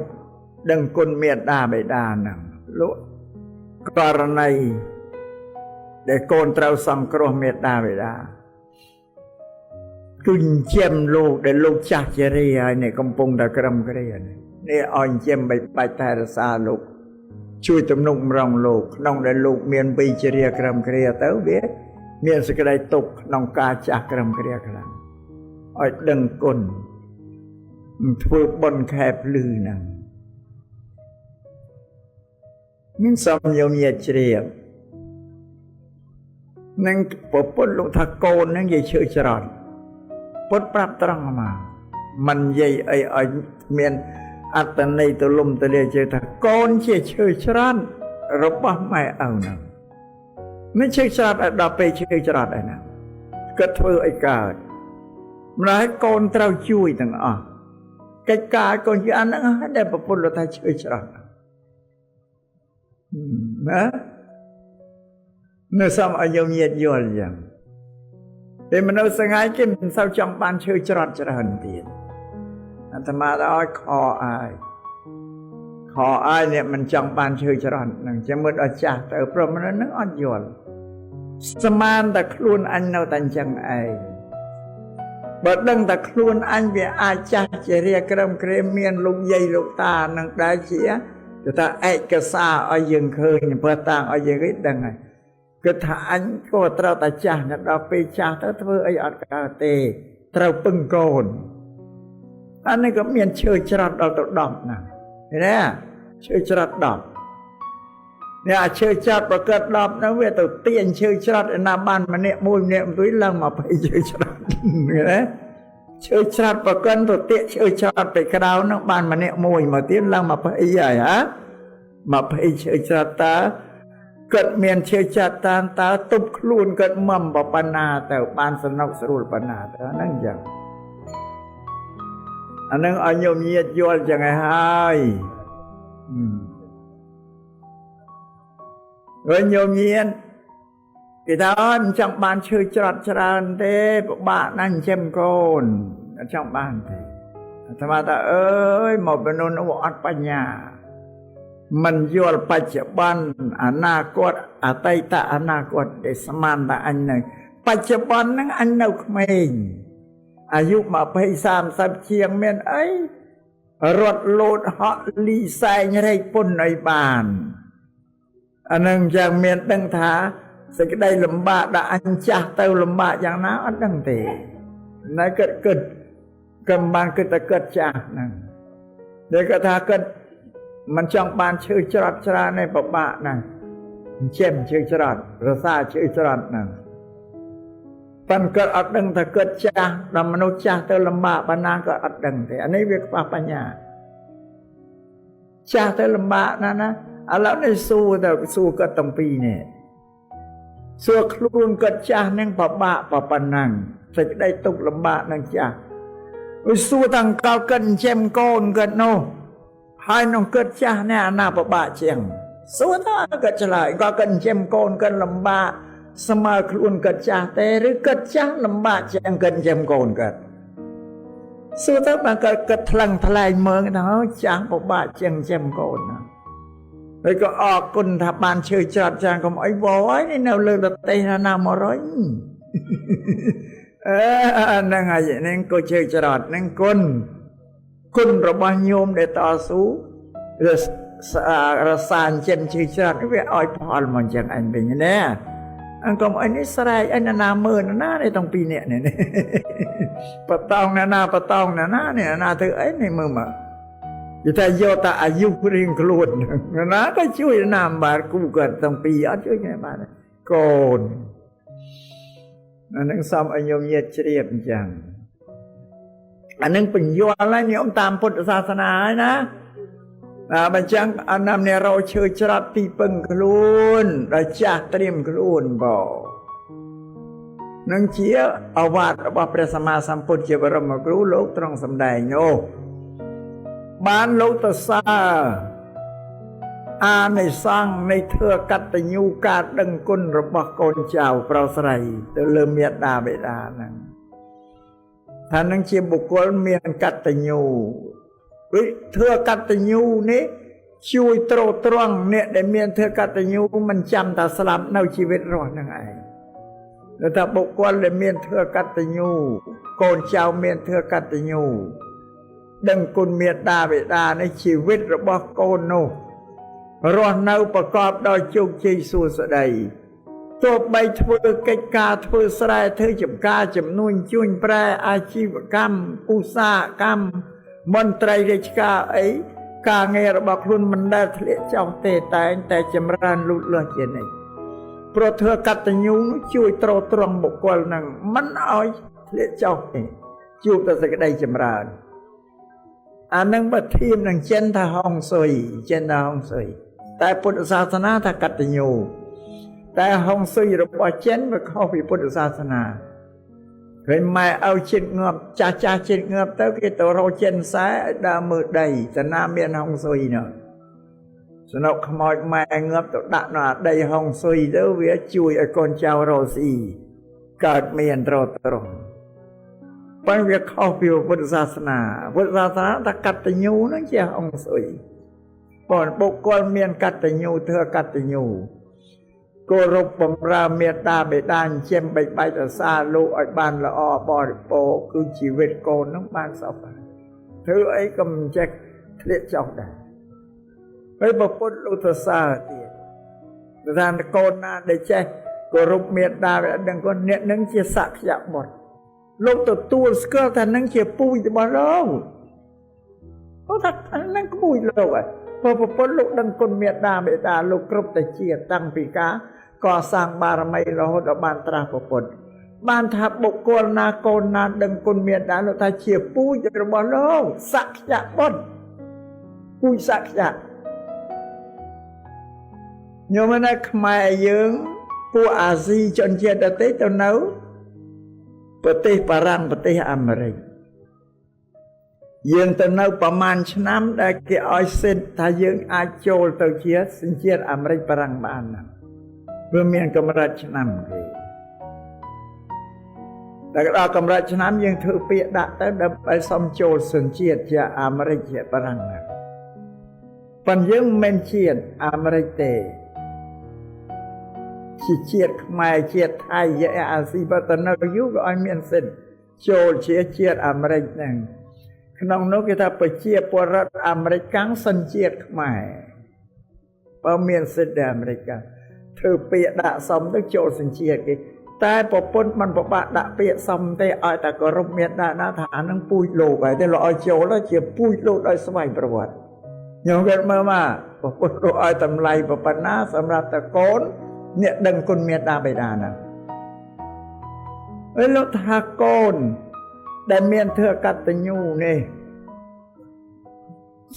ដឹងគុណមេត្តាបិតាហ្នឹងលោកករណីដែលកូនត្រូវសង្គ្រោះមេត្តាបិតាគឺជាមលោកដែលលោកចាស់ជារីហើយនេះកំពុងតែក្រឹមគ្រានេះឲ្យជាមបាច់តែរសាលោកជួយទំនុកម្រងលោកក្នុងដែលលោកមានវិជ្ជាក្រឹមគ្រាទៅវាមានសេចក្តីទុកក្នុងការចាស់ក្រឹមគ្រាខ្លាំងឲ្យដឹងគុណធ្វើបុណ្យខែភ្លឺហ្នឹងមានសំយមញាជ្រាប នឹងពុទ្ធលោកថាកូននឹងនិយាយឈឺច្រត់ពុទ្ធប្រាប់ត្រង់មកមិននិយាយអីឲ្យមានអត្តន័យទូលំទូលាយជឿថាកូនជាឈឺច្រត់របស់ម៉ែឪហ្នឹងមិនឈឺច្រត់ដល់ពេលឈឺច្រត់ឯណាគាត់ធ្វើអីកើតម្ល៉េះកូនត្រូវជួយទាំងអស់កិច្ចការកូនជាអានហ្នឹងដែលប្រពន្ធលោកថាឈឺច្រត់ណានៅសំឲ្យយើងញាតយល់យ៉ាងពេលមនុស្សស្ងាយគេមិនសូវចង់បានឈឺច្រត់ច្រើនទៀតអាត្មាដល់ខអាយនេះមិនចង់បានឈឺច្រត់នឹងចាំមើលដល់ចាស់ទៅព្រមមនុស្សនឹងអត់យល់ស្មានតែខ្លួនអញនៅតែអញ្ចឹងឯងបើដឹងតែខ្លួនអញវាអាចចាស់ជារាក្រឹមក្រែមមានលោកយាយលោកតានឹងដែរជាគេថាឯកសារឲ្យយើងឃើញបើតាំងឲ្យយើងគេដឹងហើយគឺថាអញក៏ត្រូវតែចាស់ដល់ពេលចាស់ទៅធ្វើអីអត់កើតទេត្រូវពឹងកូនអានេះក៏មានឈើច្រត់ដល់ទៅ10ណាឃើញទេឈើច្រត់10នេះអាឈើច្រត់ប្រកើត10ហ្នឹងវាទៅទាញឈើច្រត់ឯណាបានម្នាក់មួយឡើង20ឈើច្រត់ឃើញទេឈើច្រត់ប្រកាន់ទៅទាញឈើច្រត់ទៅក្រៅហ្នឹងបានម្នាក់មួយមកទៀតឡើង20ហើយហ៎20ឈើច្រត់តើគាត់មានឈើច្រត់តាមតើទប់ខ្លួនគាត់មមប៉ុណ្ណាទៅបានសំណុកស្រួលប៉ុណ្ណាទៅហ្នឹងអញ្ចឹងអានឹងឲ្យញោមញាតយល់ចឹងហើយហើយញោមញាតគេថាមិនចង់បានឈើច្រត់ច្រើនទេពិបាកណាស់ចិញ្ចឹមកូនអត់ចង់បានទេអាត្មាថាអើយមកបនុននោះអត់បញ្ញាមិនយល់បច្ចុប្បន្នអនាគតអតីតអនាគតដែលស្មានតែអញនៅបច្ចុប្បន្នហ្នឹងអញនៅក្មេងអាយុ20 30ជាងមានអីរត់លោតហក់លីសែងរែកពុនអីបានអានឹងយ៉ាងមានដឹងថាសេចក្តីលំបាកដល់អញចាស់ទៅលំបាកយ៉ាងណាអត់ដឹងទេណែគិតកំបានគិតតែគិតចាស់ហ្នឹងដែលគាត់ថាគិតមិនចង់បានឈើច្រត់ច្រើនទេពិបាកណាស់ចិញ្ចឹមឈើច្រត់រសាឈើច្រត់ហ្នឹងប៉ុន្តែគាត់អត់ដឹងថាគាត់ចាស់ដល់មនុស្សចាស់ទៅលំបាកប៉ុណ្ណាគាត់អត់ដឹងទេអានេះវាខ្វះបញ្ញាចាស់ទៅលំបាកណាស់ណាឥឡូវនេះសួរគាត់ទាំងពីរនេះសួរខ្លួនគាត់ចាស់នឹងពិបាកប៉ុណ្ណឹងសេចក្តីទុក្ខលំបាកនឹងចាស់វាសួរតាំងកោគាត់ចិញ្ចឹមកូនគាត់នោះហើយនឹងគាត់ចាស់នេះអាណាពិបាកជាងសួរថាគាត់ឆ្លើយគាត់ចិញ្ចឹមកូនគាត់លំបាកស្មើខ្លួនគាត់ចាស់ទេឬគាត់ចាស់លំបាកជាងគាត់ចិញ្ចឹមកូនគាត់សួរទៅបើគាត់ថ្លឹងថ្លែងមើលថាចាស់ពិបាកជាងចិញ្ចឹមកូនណាហើយក៏អរគុណថាបានឈើច្រត់ចាងកុំអីវហើយនេះនៅលើដតេណាមករញហ្នឹងហើយនឹងក៏ឈើច្រត់នឹងគុណរបស់ញោមដែលតស៊ូរសានចិនឈើច្រត់វាឲ្យផលមកអញ្ចឹងអញវិញណាអង្គមអញនេះស្រែកអញណាមើលណានេះទាំងពីរនាក់នេះបតោងណានេះណាធ្វើអីនេះមើលមកនិយាយថាយកតែអាយុរៀងខ្លួនណាក៏ជួយណាបាទគូគាត់ទាំងពីរអត់ជួយគ្នាបាទកូនអានឹងសំឲ្យញោមញាតជ្រាបអញ្ចឹងអានឹងបញ្យល់ហើយញោមតាមពុទ្ធសាសនាហើយណាបើចឹងអាណាមនេះរោឈើច្រត់ទីពឹងខ្លួនដល់ចាស់ត្រៀមខ្លួនបងនឹងជាអវាទរបស់ព្រះសម្មាសម្ពុទ្ធជាបរមគ្រូលោកត្រង់សម្ដែងនោះបានលោកទៅសារអានិសង្ឃនៃធ្វើកតញ្ញូការដឹងគុណរបស់កូនចៅប្រុសស្រីទៅលើមេដាបេដាហ្នឹងថានឹងជាបុគ្គលមានកតញ្ញូធ្វើកតញ្ញូនេះជួយទ្រទ្រង់អ្នកដែលមានធ្វើកតញ្ញូមិនចាំតែស្លាប់នៅជីវិតរស់ហ្នឹងឯងតែថាបុគ្គលដែលមានធ្វើកតញ្ញូកូនចៅមានធ្វើកតញ្ញូដឹងគុណមេត្តាបិតានៃជីវិតរបស់កូននោះរស់នៅប្រកបដោយជោគជ័យសួស្តីទោះបីធ្វើកិច្ចការធ្វើស្រែធ្វើចម្ការចំនួនជួញប្រែអាជីវកម្មឧស្សាហកម្មមន្ត្រីរាជការអីការងាររបស់ខ្លួនមិនដែលធ្លាក់ចុះទេតែងតែចម្រើនលូតលាស់ជានិច្ច ព្រោះធ្វើកតញ្ញូជួយទ្រទ្រង់បុគ្គលនឹងមិនឲ្យធ្លាក់ចុះទេជួបតែសេចក្តីចម្រើនអានឹងបើធៀបនឹងចិនថាហុងស៊ុយចិនថាហុងស៊ុយតែពុទ្ធសាសនាថាកតញ្ញូតែហុងស៊ុយរបស់ចិនវាខុសពីពុទ្ធសាសនាឃើញម៉ែឲ្យចិត្តងាប់ចាស់ចិត្តងាប់ទៅគេទៅរកចិនខ្សែឲ្យដើរមើលដីតាណាមានហុងស៊ុយនោះស្នុកខ្មោចម៉ែងាប់ទៅដាក់នៅអាដីហុងស៊ុយទៅវាជួយឲ្យកូនចៅរស់ស៊ីកើតមានត្រង់ប៉ុន្តែវាខុសពីពុទ្ធសាសនាពុទ្ធសាសនាថាកតញ្ញូហ្នឹងជាហុងស៊ុយប៉ុន្តែបុគ្គលមានកតញ្ញូធ្វើកតញ្ញូគោរពបម្រើមេត្តាបិតាចិញ្ចឹមបីបាច់រក្សាលោកឲ្យបានល្អបរិបូរណ៍គឺជីវិតកូននឹងបានសុខធ្វើអីក៏មិនចេះធ្លាក់ចុះដែរហើយប្រពុតលោកទៅសើទៀតថាកូនណាដែលចេះគោរពមេត្តាបិតាដឹងគាត់អ្នកនឹងជាសក្យបុត្រលោកទទួលស្គាល់ថានឹងជាពូជរបស់លោកគាត់ថានឹងពូជលោកហើយព្រោះប្រពន្ធលោកដឹងគុណមេត្តាបិតាលោកគ្រប់តែជាតិតាំងពីការកសាងបារមីរហូតដល់បានត្រាស់ប្រពន្ធបានថាបុគ្គលណាកូនណាដឹងគុណមេត្តាលោកថាជាពូជរបស់លោកសក្យបុត្រពូជសក្យញោមណាខ្មែរយើងពួកអាស៊ីជនជាតិដទៃទៅនៅប្រទេសបារាំងប្រទេសអាមេរិកយើងទៅនៅប្រហែលឆ្នាំដែលគេឲ្យសិទ្ធថាយើងអាចចូលទៅជាសញ្ជាតិអាមេរិកបារាំងបានណាព្រោះមានកម្រិតឆ្នាំគេតែដល់កម្រិតឆ្នាំយើងធ្វើពាក្យដាក់ទៅដើម្បីសុំចូលសញ្ជាតិជាអាមេរិកជាបារាំងណាប៉ុន្តែយើងមិនមែនជាតិអាមេរិកទេជាជាតិខ្មែរជាតិថៃជាអាស៊ីបើទៅនៅយូរក៏ឲ្យមានសិទ្ធចូលជាជាតិអាមេរិកហ្នឹងក្នុងនោះគេថាប្រជាពលរដ្ឋអាមេរិកកាំងសញ្ជាតិខ្មែរបើមានសិទ្ធិអាមេរិកកាំងធ្វើពាក្យដាក់សមទៅចូលសញ្ជាតិគេតែប្រពន្ធមិនប្របាក់ដាក់ពាក្យសមទេឲ្យតែគោរពមេត្តាណាថាអានឹងពូជលោកហើយតែលោកឲ្យចូលជាពូជលោកដោយស្វ័យប្រវត្តិញោមគេមើលមកប្រពន្ធលោកឲ្យតម្លៃប៉ុណ្ណាសម្រាប់តែកូនអ្នកដឹងគុណមេត្តាបិតាណាហើយលោកថាកូនដែលមានធ្វើកតញ្ញូនេះ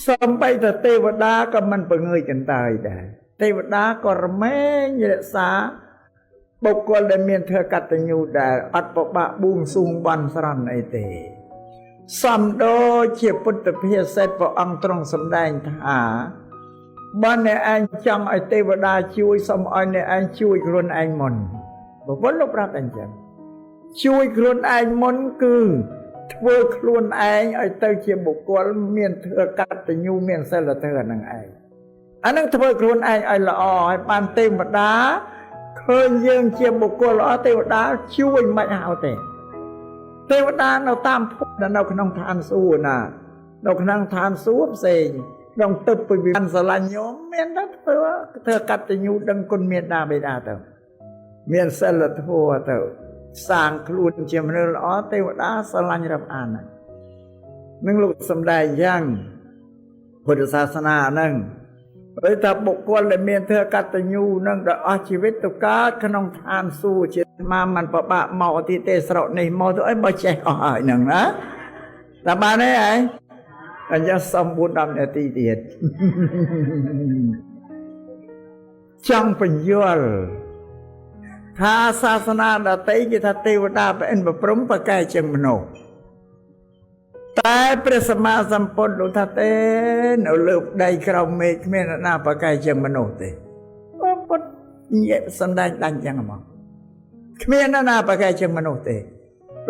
សំបីតែទេវតាក៏មិនបង្ងើយកន្តើយដែរទេវតាក៏រមែងរក្សាបុគ្គលដែលមានធ្វើកតញ្ញូដែរអត់ប្របាក់បួងសួងបន់ស្រន់អីទេសំដូចជាពុទ្ធភាសិតព្រះអង្គទ្រង់សម្ដែងថាបើអ្នកឯងចង់ឲ្យទេវតាជួយសូមឲ្យអ្នកឯងជួយខ្លួនឯងមុនប្រពន្ធលោកប្រាប់អញ្ចឹងជួយខ្លួនឯងមុនគឺធ្វើខ្លួនឯងឲ្យទៅជាបុគ្គលមានធ្វើកតញ្ញូមានសិលធម៌នឹងឯងអានឹងធ្វើខ្លួនឯងឲ្យល្អឲ្យបានទេវតាឃើញយើងជាបុគ្គលល្អទេវតាជួយមិនហៅទេទេវតានៅតាមភពនៅក្នុងឋានសួគ៌ណានៅក្នុងឋានសួគ៌ផ្សេងក្នុងទឹកពីវិមានស្រឡាញ់ញោមមានតែធ្វើកតញ្ញូដឹងគុណមេត្តាបិតាទៅមានសិលធម៌ទៅសាងខ្លួនជាមនុស្សល្អទេវតាស្រឡាញ់រាប់អាននឹងលោកសំដែងយ៉ាងពុទ្ធសាសនាហ្នឹងព្រោះថាបុគ្គលដែលមានធ្វើកតញ្ញូនឹងដល់អស់ជីវិតទៅកើតក្នុងឋានសួគ៌ជាមកមិនប្របាក់មកទីទេស្រុកនេះមកទៅអីបើចេះអស់ហើយហ្នឹងណាតែបានទេឯងអញ្ចឹងសំ4-10នាទីទៀតចង់បញ្យល់ថាសាសនាដទៃគេថាទេវតាប្រអិនប្រព្រំប្រកែកជាងមនុស្សតែព្រះសម្មាសម្ពុទ្ធលោកថាទេនៅលើដីក្រោមមេឃគ្មានអ្នកណាប្រកែកជាងមនុស្សទេពុទ្ធនិយាយសំដែងដាច់យ៉ាងមកគ្មានអ្នកណាប្រកែកជាងមនុស្សទេ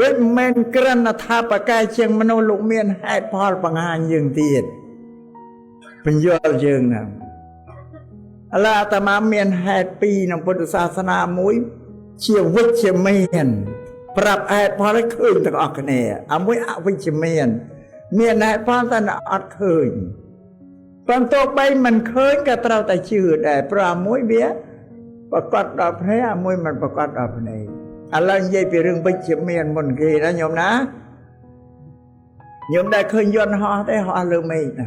វាមិនមែនគ្រាន់តែថាប្រកែកជាងមនុស្សលោកមានហេតុផលបង្ហាញយើងទៀតបញ្យល់យើងណាឥឡូវអាត្មាមានហេតុពីរក្នុងពុទ្ធសាសនាមួយជាវិជ្ជមានប្រាប់ហេតុផលឲ្យឃើញទាំងអស់គ្នាអាមួយអវិជ្ជមានមានហេតុផលតែអត់ឃើញប៉ុន្តែទោះបីមិនឃើញក៏ត្រូវតែជឿដែរព្រោះអាមួយវាប្រកបដល់ភ្នែកអាមួយមិនប្រកបដល់ភ្នែកឥឡូវនិយាយពីរឿងវិជ្ជមានមុនគេណាញោមណាញោមដែលឃើញយន្តហោះទេហោះលើមេឃណា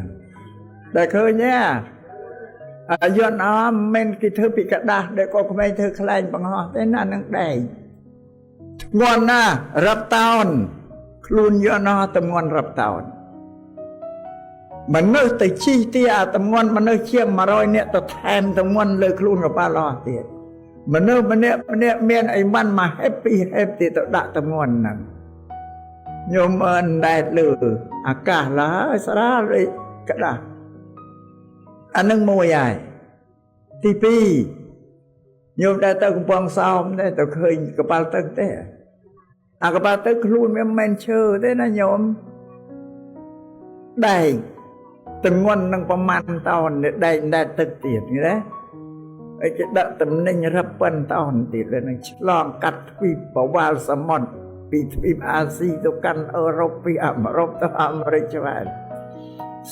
ដែលឃើញទេ យន់អមមិនគេធ្វើពីกระดาษដែលក៏ក្មេងធ្វើខ្លែងបង្ហោះទេណានឹងដែងធ្ងន់ណារាប់តោនខ្លួនយន់អតំងន់រាប់តោនមនុស្សទៅជីទីអាតំងន់មនុស្សជាង100នាក់ទៅថែមតំងន់លើខ្លួនកប៉ាល់អស់ទៀតមនុស្សម្នាក់មានអីមិនមក happy ទៅដាក់តំងន់ហ្នឹងញោមអនដែតលើអាកាសឡើយស្រាលអីក្តាស់អានឹងមួយហើយទី2ញោមដែលទៅកំពង់សោមដែរទៅឃើញកប៉ាល់ទឹកទេអាកប៉ាល់ទឹកខ្លួនវាមិនមែនឈើទេណាញោមដែកតំងន់នឹងប្រមាណតោនដែកដែកទឹកទៀតណាអីគេដាក់តំណែងរាប់ពាន់តោនទៀតនឹងឆ្លងកាត់ទ្វីបបវ៉ាល់សមុទ្រពីទ្វីបអាស៊ីទៅកាន់អឺរ៉ុបពីអឺរ៉ុបទៅអាមេរិកឆ្វែង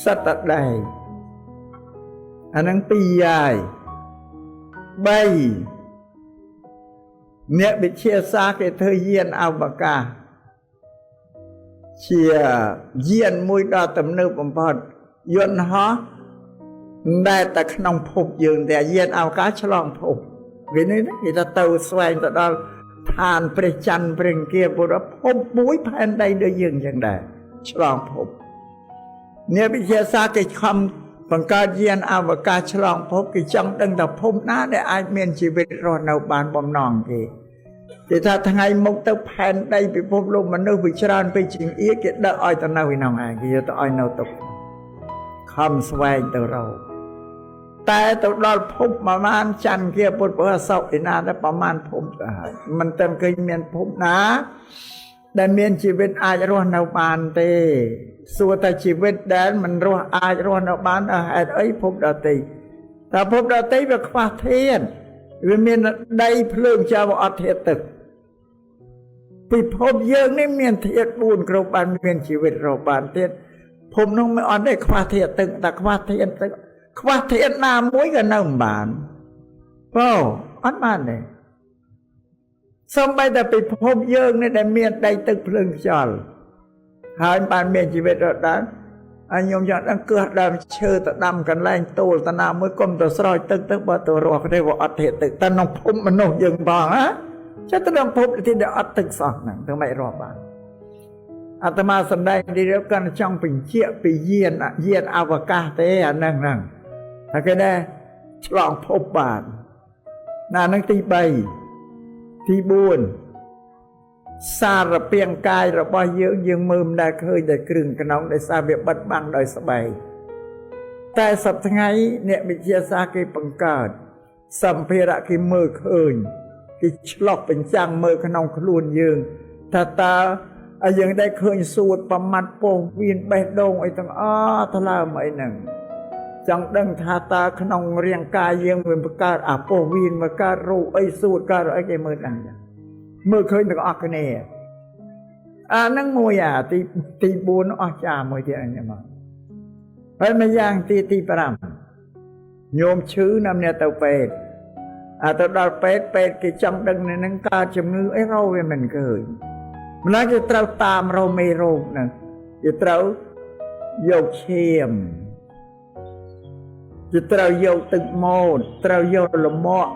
សត្វតែដែកអានឹង2ហើយ3អ្នកវិទ្យាសាស្ត្រគេធ្វើយានអវកាសជាយានមួយដ៏ទំនើបបំផុតយន្តហោះដែលតែក្នុងភពយើងតែយានអវកាសឆ្លងភពវានេះគេទៅស្វែងទៅដល់ឋានព្រះច័ន្ទព្រះអង្គាពុទ្ធភពមួយផែនដីដូចយើងចឹងដែរឆ្លងភពអ្នកវិទ្យាសាស្ត្រគេខំបង្កើតយានអវកាសឆ្លងភពគេចង់ដឹងថាភពណាដែលអាចមានជីវិតរស់នៅបានបំណងគេថាថ្ងៃមុខទៅផែនដីពិភពលោកមនុស្សវាច្រើនពេកជាងអៀគេដឹកឲ្យទៅនៅឯនោះឯងគេយកទៅឲ្យនៅទុកខំស្វែងទៅរកតែទៅដល់ភពប្រមាណច័ន្ទគាពុទ្ធពហសោឯណាតែប្រមាណភពទៅហើយមិនទាន់ឃើញមានភពណាដែលមានជីវិតអាចរស់នៅបានទេសួរតែជីវិតដែលមិនរស់អាចរស់នៅបានហេតុអីភពដតីតែភពដតីវាខ្វះធាតុវាមានដីភ្លើងចៅអត់ធាតុទឹកពិភពយើងនេះមានធាតុ4គ្រប់បានមានជីវិតរស់បានទៀតភពនោះមិនអត់ទេខ្វះធាតុទឹកតែខ្វះធាតុទឹកខ្វះធាតុណាមួយក៏នៅមិនបានអត់បានទេសូម្បីតែពិភពយើងនេះដែលមានដីទឹកភ្លើងខ្យល់ហើយបានមានជីវិតរស់ដែរហើយខ្ញុំចង់ដឹងគឺដើមឈើទៅដាំកន្លែងទូលតាណាមួយកុំទៅស្រោចទឹកទៅបើទៅរស់ទេវាអត់ធាតុទឹកតែក្នុងភពមនុស្សយើងបងណាចិត្តក្នុងភពទីដែលអត់ទឹកសោះហ្នឹងទៅមិនរស់បានអាត្មាសម្ដែងនេះកាន់ចង់បញ្ជាក់ពីយានអវកាសទេអាហ្នឹងតែគេដែរឆ្លងភពបានណាហ្នឹងទី3ទី4សារពាង្គកាយរបស់យើងមើលមិនដែលឃើញតែគ្រឿងក្នុងដោយសារវាបិទបាំងដោយស្បែកតែសប្តាហ៍ថ្ងៃអ្នកវិទ្យាសាស្ត្រគេបង្កើតសម្ភារៈគេមើលឃើញគេឆ្លុះបញ្ចាំងមើលក្នុងខ្លួនយើងថាតើយើងได้ឃើញសួតប្រមាត់ពោះវៀនបេះដូងអីទាំងអស់ថ្លើមអីហ្នឹងចង់ដឹងថាតើក្នុងរាងកាយយើងវាបង្កើតអាពោះវៀនមកកើតរូបអីសួតកើតអីគេមើលដឹងមើលឃើញទាំងអស់គ្នាអាហ្នឹងមួយទី4អស្ចារ្យមួយទៀតអញ្ចឹងមកហើយមួយយ៉ាងទី5ញោមឈឺណាំអ្នកទៅពេទ្យទៅដល់ពេទ្យគេចង់ដឹងនៅនឹងកើតជំងឺអីរោវាមិនឃើញម្ល៉េះគេត្រូវតាមរោមេរោគហ្នឹងគេត្រូវយកឈាមគេត្រូវយកទឹកម៉ូតត្រូវយកលមាក់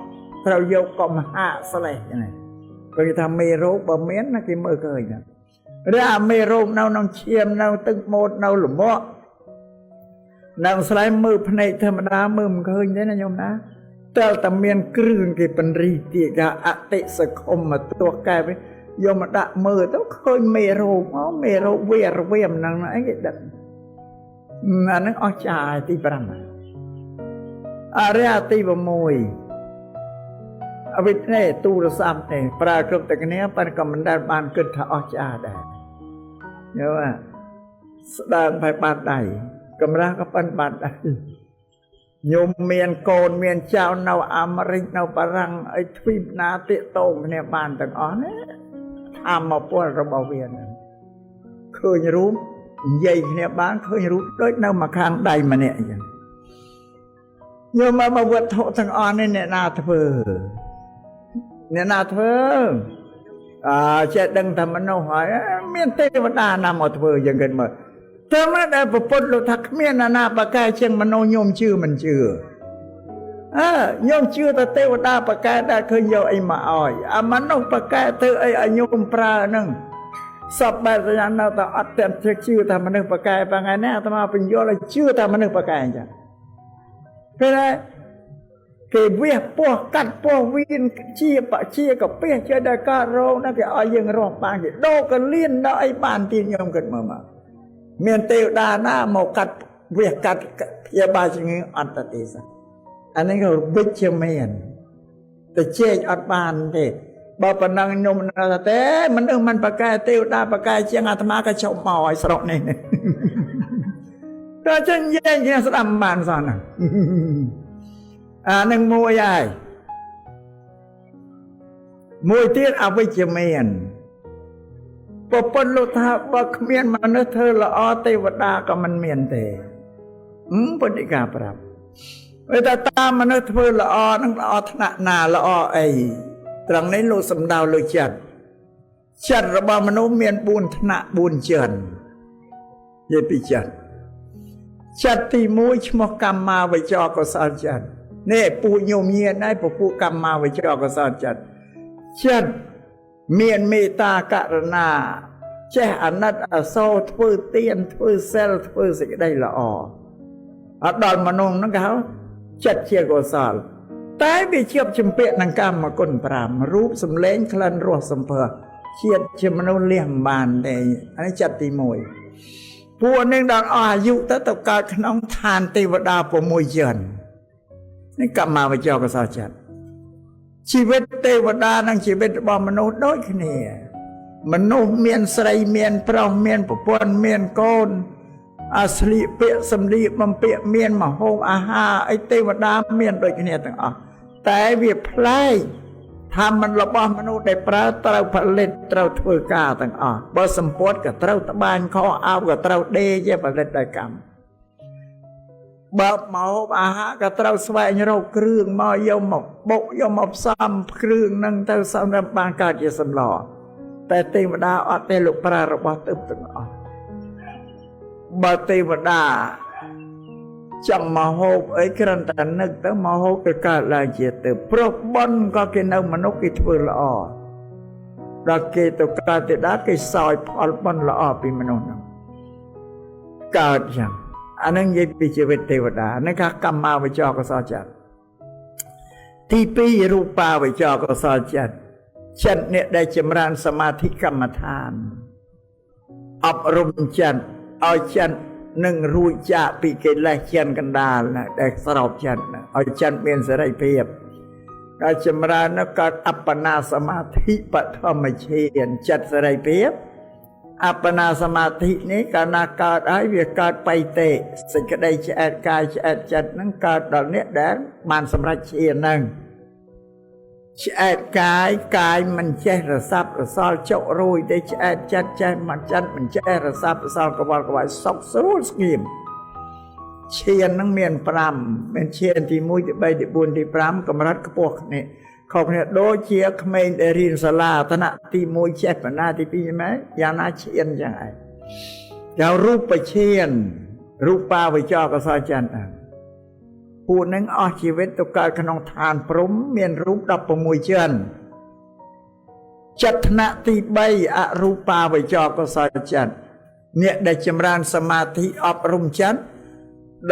ត្រូវយកកំហាក់ស្លេះហ្នឹងគេថាមេរោគបើមានណាគេមើលឃើញណាឬអាមេរោគនៅក្នុងឈាមនៅទឹកម៉ូតនៅលមាក់នៅស្លែមើលភ្នែកធម្មតាមើលមិនឃើញទេណាញោមណាតែតែមានគ្រឿងគេបញ្រីទៀតគេអតិសខុមមកទោះកែយកមកដាក់មើលទៅឃើញមេរោគមេរោគវារវាមហ្នឹងអីគេដឹងអាហ្នឹងអស្ចារ្យទី5អរិយទី6អវិទ្យាទូរស័ព្ទនេះប្រើគ្រប់តែគ្នាប៉ុន្តែក៏មិនដែលបានគិតថាអស្ចារ្យដែរយល់ស្ដើងផៃបាត់ដៃកម្រាស់ក៏ប៉ុនបាត់ដៃញោមមានកូនមានចៅនៅអាមេរិកនៅបារាំងអីទ្វីបណាតាកតងគ្នាបានទាំងអស់ណាធម្មពលរបស់វាហ្នឹងឃើញរូបនិយាយគ្នាបានឃើញរូបដូចនៅមួយខាងដៃម្នាក់អញ្ចឹងញោមមកវត្ថុទាំងអស់នេះអ្នកណាធ្វើចេះដឹងថាមនុស្សហើយមានទេវតាណាមកធ្វើយ៉ាងគេមើលតែមកដែលប្រពន្ធលោកថាគ្មានណាបកែជាងមនុស្សញោមជឿមិនជឿ ញោមជឿថាទេវតាបកែដែលឃើញយកអីមកឲ្យអាមនុស្សបកែធ្វើអីឲ្យញោមប្រើហ្នឹងសពបែបយ៉ាងនៅតែអត់ទាន់ជឿថាមនុស្សបកែបែបថ្ងៃនេះអាត្មាបញ្យល់ឲ្យជឿថាមនុស្សបកែអញ្ចឹងពេលគេវាពោះកាត់ពោះវៀនជាបជាកពះចេះតែការរងណាគេឲ្យយើងរស់បានគេដោកលៀនដល់អីបានទៀតញោមគិតមើលមកមានទេវតាណាមកកាត់វាកាត់ព្យាបាលជំងឺអន្តទេសអានេះក៏វិជ្ជមានតែជែកអត់បានទេបើប៉ុណ្ណឹងញោមថាទេមនុស្សមិនបកែទេវតាបកែជាងអាត្មាក៏ចុះមកឲ្យស្រុកនេះក៏ចឹងនិយាយស្ដាប់បានសោះណាអានឹងមួយហើយមួយទៀតអវិជ្ជមានប្រពន្ធលោកថាបើគ្មានមនុស្សធ្វើល្អទេវតាក៏មិនមានទេពុទ្ធិកាប្រាប់ពេលតែតាមមនុស្សធ្វើល្អនឹងល្អថ្នាក់ណាល្អអីត្រង់នេះលោកសំដៅលើចិត្តរបស់មនុស្សមាន4ថ្នាក់4ចិននិយាយពីចិត្តទី1ឈ្មោះកម្មាវិជ្ជាកុសលចិត្តនេះពូញោមញាណហើយពពួកកម្មាវិជ្ជាកុសលចិត្តមានមេត្តាករុណាចេះអាណិតអាសូរធ្វើទានធ្វើសិលធ្វើសេចក្តីល្អអត់ដល់មនុស្សហ្នឹងគេហៅចិត្តជាកុសលតែវាជាប់ជំពាក់នឹងកម្មគុណ5រូបសម្លេងក្លិនរសសម្ភារជាតិជាមនុស្សលះមិនបានទេអានេះចិត្តទី1ពួកនឹងដល់អស់អាយុទៅកើតក្នុងឋានទេវតា6ជាន់នេះកម្មាវិជ្ជាកុសលចិត្តជីវិតទេវតានិងជីវិតរបស់មនុស្សដូចគ្នាមនុស្សមានស្រីមានប្រុសមានប្រពន្ធមានកូនអាស្លៀកពាក់សម្លៀកបំពាក់មានម្ហូបអាហារអីទេវតាមានដូចគ្នាទាំងអស់តែវាប្លែកថាមិនរបស់មនុស្សដែលប្រើត្រូវផលិតត្រូវធ្វើការទាំងអស់បើសម្ពុតក៏ត្រូវត្បាញខោអាវក៏ត្រូវដេរជាផលិតដោយកម្មបើម្ហូបអាហារក៏ត្រូវស្វែងរកគ្រឿងមកយកមកបុកយកមកផ្សំគ្រឿងនឹងទៅសម្រាប់បានកើតជាសម្លតែទេវតាអត់ទេលោកប្រើរបស់ទើបទាំងអស់បើទេវតាចង់មកហូបអីគ្រាន់តែនឹកទៅមកហូបទៅកើតឡើងជាទៅព្រោះបុណ្យក៏គេនៅមនុស្សគេធ្វើល្អដល់គេទៅកើតទេដាគេសោយផលបុណ្យល្អពីមនុស្សហ្នឹងកើតយ៉ាងអានឹងនិយាយពីជីវិតទេវតានេះថាកម្មាវិជ្ជាកុសលចិត្តទី2រូបាវិជ្ជាកុសលចិត្តអ្នកដែលចម្រើនសមាធិកម្មដ្ឋានអប់រំចិត្តឲ្យចិត្តនឹងរួចចាកពីកិលេសចិនកណ្ដាលដែលស្រោបចិត្តឲ្យចិត្តមានសេរីភាពដល់ចម្រើននៅកើតអបណាសមាធិបឋមឈានចិត្តសេរីភាពអបណាសមាធិនេះកាលណាកើតហើយវាកើតបៃតេសេចក្តីឆ្អែតកាយឆ្អែតចិត្តនឹងកើតដល់អ្នកដែលបានសម្រេចឈាននឹងឆ្អែតកាយមិនចេះរសាប់រសល់ចុករួយទេឆ្អែតចិត្តចេះមិនចិត្តមិនចេះរសាប់រសល់កវល់កវាយសុខស្រួលស្ងៀមឈាននឹងមាន5មានឈានទី1ទី3ទី4ទី5កម្រិតខ្ពស់គ្នាខុសគ្នាដូចជាក្មេងដែលរៀនសាលាឋានៈទី1ចេះបណ្ណាទី2ម៉ែយ៉ាងណាឈានចឹងឯងដល់រូបឈានរូបាវិជ្ជាកុសលចិត្តពួកនឹងអស់ជីវិតទៅកើតក្នុងឋានព្រំមានរូប16ជាន់ចិត្តថ្នាក់ទី3អរូបាវិជ្ជាកុសលចិត្តអ្នកដែលចម្រើនសមាធិអប់រំចិត្ត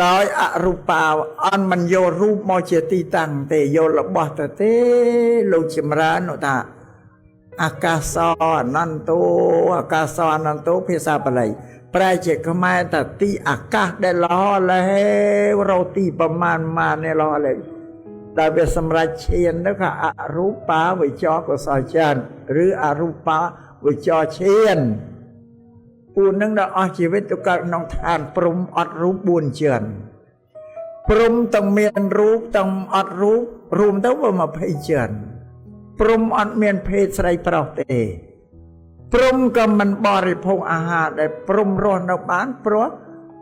ដោយអរូបាអន់មិនយករូបមកជាទីតាំងទេយករបស់ទៅទេលោកចម្រើននោះថាអាកាសអនន្តោអាកាសអនន្តោភាសាបាលីប្រែជាខ្មែរថាទីអាកាសដែលល្អលេរោទីប្រមាណនេះល្អលេដែលវាសម្រេចឈាននោះក៏អរូបាវិជ្ជាកុសលចិត្តឬអរូបាវិជ្ជាឈានពួកនឹងដល់អស់ជីវិតទៅកើតក្នុងឋានព្រំអត់រូប4ជាន់ព្រំទាំងមានរូបទាំងអត់រូបរួមទៅវា20ជាន់ព្រំអត់មានភេទស្រីប្រុសទេព្រំក៏មិនបរិភោគអាហារដែលព្រំរស់នៅបានព្រោះ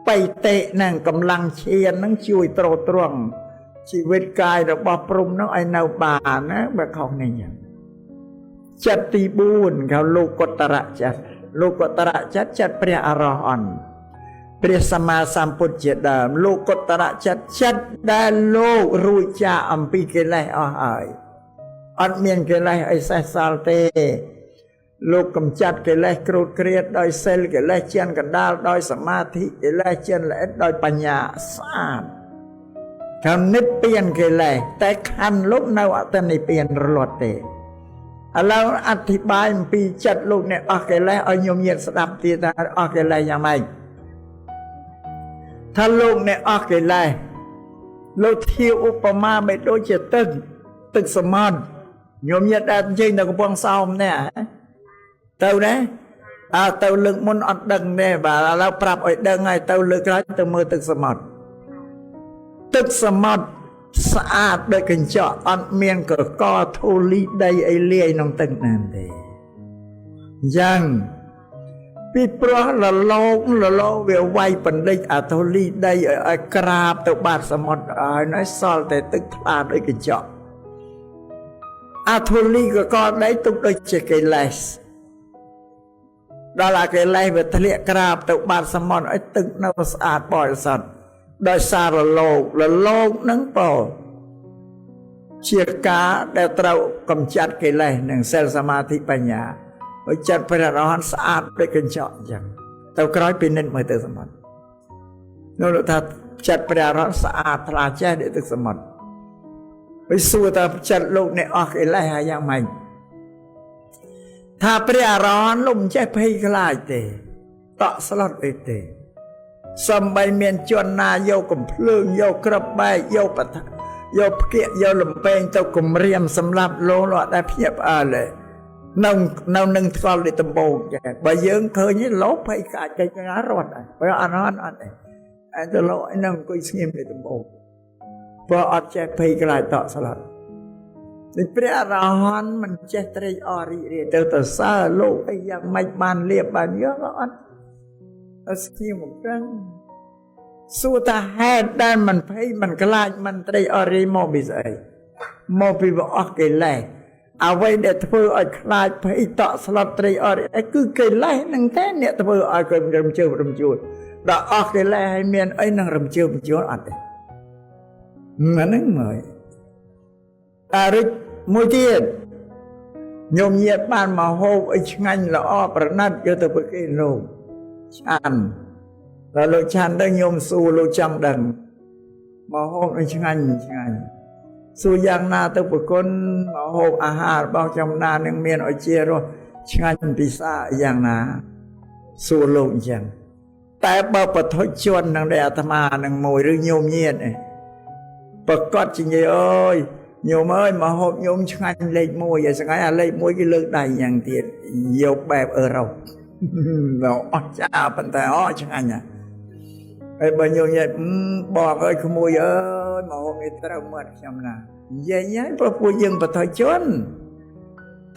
បៃតេនឹងកម្លាំងឈាននឹងជួយទ្រទ្រង់ជីវិតកាយរបស់ព្រំនឹងឲ្យនៅបានណាបើខុសនេះចឹងចិត្តទី4គេលោកុត្តរចិត្តលោកុត្តរចិត្តព្រះអរហន្ត ព្រះសម្មាសម្ពុទ្ធជាដើមលោកកុត្តរចិត្តដែលលោករួចចាកអំពីកិលេសអស់ហើយអត់មានកិលេសអីសេសសល់ទេលោកកំចាត់កិលេសគ្រូតគ្រាតដោយសិលកិលេសជៀនកណ្ដាលដោយសមាធិកិលេសជៀនល្អិតដោយបញ្ញាស្អាតខាងនិព្វានកិលេសតែខណ្ឌលោកនៅអត់និព្វានរលត់ទេឥឡូវអធិប្បាយអំពីចិត្តលោកអ្នកអស់កិលេសឲ្យញោមញាតស្ដាប់ទៀតថាអស់កិលេសយ៉ាងម៉េចថាលោកអ្នកអស់កិលេសលោកធៀបឧបមាមិនដូចជាទឹកសមុទ្រញោមញាតដែលជិះនៅកំពង់សោមនេះទៅណាទៅលើកមុនអត់ដឹងទេបាទឥឡូវប្រាប់ឲ្យដឹងហើយទៅលើកក្រោយទៅមើលទឹកសមុទ្រស្អាតដូចកញ្ចក់អត់មានកកធូលីដីអីលាយក្នុងទឹកណាទេអញ្ចឹងពីព្រោះលលោកវាវាយបណ្ឌិតអាធូលីដីឲ្យក្រាបទៅបាតសមុទ្រឲ្យនៅសល់តែទឹកថ្លាដូចកញ្ចក់អាធូលីកកដីទុកដូចជាកិលេសដល់អាកិលេសវាធ្លាក់ក្រាបទៅបាតសមុទ្រឲ្យទឹកនៅស្អាតបរិសុទ្ធដោយសាររលោកនឹងពោជាការដែលត្រូវកំចាត់កិលេសនិងសិលសមាធិបញ្ញាឲ្យចិត្តព្រះអរហន្តស្អាតដូចកញ្ចក់អញ្ចឹងទៅក្រោយពិនិត្យមើលទៅសមុទ្រនោះថាចិត្តព្រះអរហន្តស្អាតថ្លាចេះដូចទឹកសមុទ្រហើយសួរថាចិត្តលោកអ្នកអស់កិលេសហើយយ៉ាងម៉េចថាព្រះអរហន្តលោកមិនចេះភ័យខ្លាចទេតក់ស្លុតអីទេសំបីមានជនណាយកកំភ្លើងយកក្របបែកយកផ្គាក់យកលំពេងទៅគំរាមសម្លាប់លោកអត់ដែលភ្ញាក់ផ្អើលទេនៅនឹងថ្កល់ដូចដំបូងចាបើយើងឃើញលោកភ័យខ្លាចកិច្ចការរត់ហើយបើអរហន្តអត់ទេឯទៅលោកឯនឹងអង្គុយស្ងៀមដូចដំបូងព្រោះអត់ចេះភ័យខ្លាចតក់ស្លុតដូចព្រះអរហន្តមិនចេះត្រេកអររីករាយទៅសើលោកអីយ៉ាងម៉េចបានលៀបបានយកអត់ស្គីមកទាំងសួរថាហេតុដែលមិនភ័យមិនខ្លាចមិនត្រេកអររីមកពីស្អីមកពីអស់កិលេសអ្វីដែលធ្វើឲ្យខ្លាចភ័យតក់ស្លុតត្រេកអររីគឺកិលេសនឹងតែអ្នកធ្វើឲ្យគេរំជើបរំជួលដល់អស់កិលេសហើយមានអីនឹងរំជើបរំជួលអត់ទេហ្នឹងមើលរិចមួយទៀតញោមញាតបានមកហូបអីឆ្ងាញ់ល្អប្រណិតយកទៅប្រគេនលោកឆ្អានដល់លោកឆានទៅញោមសួរលោកចង់ដឹងមកហូបអីឆ្ងាញ់សួរយ៉ាងណាទៅប្រគុណមកហូបអាហាររបស់ចំណានឹងមានឲ្យជារសឆ្ងាញ់ពិសាយ៉ាងណាសួរលោកអញ្ចឹងតែបើបទជននឹងដែលអាត្មានឹងមួយឬញោមញាតប្រកាសជានិយាយអើយញោមអើយមកហូបញោមឆ្ងាញ់លេខ1ហើយស្ងាយអាលេខ1គេលើកដៃយ៉ាងទៀតយកបែបអឺរ៉ុបអត់ចាប៉ុន្តែឆ្ងាញ់ណាស់ហើយបើញោមនិយាយបងអើយក្មួយអើយមកហូបនេះត្រូវមើលខ្ញុំណានិយាយហើយព្រោះពួកយើងបទជន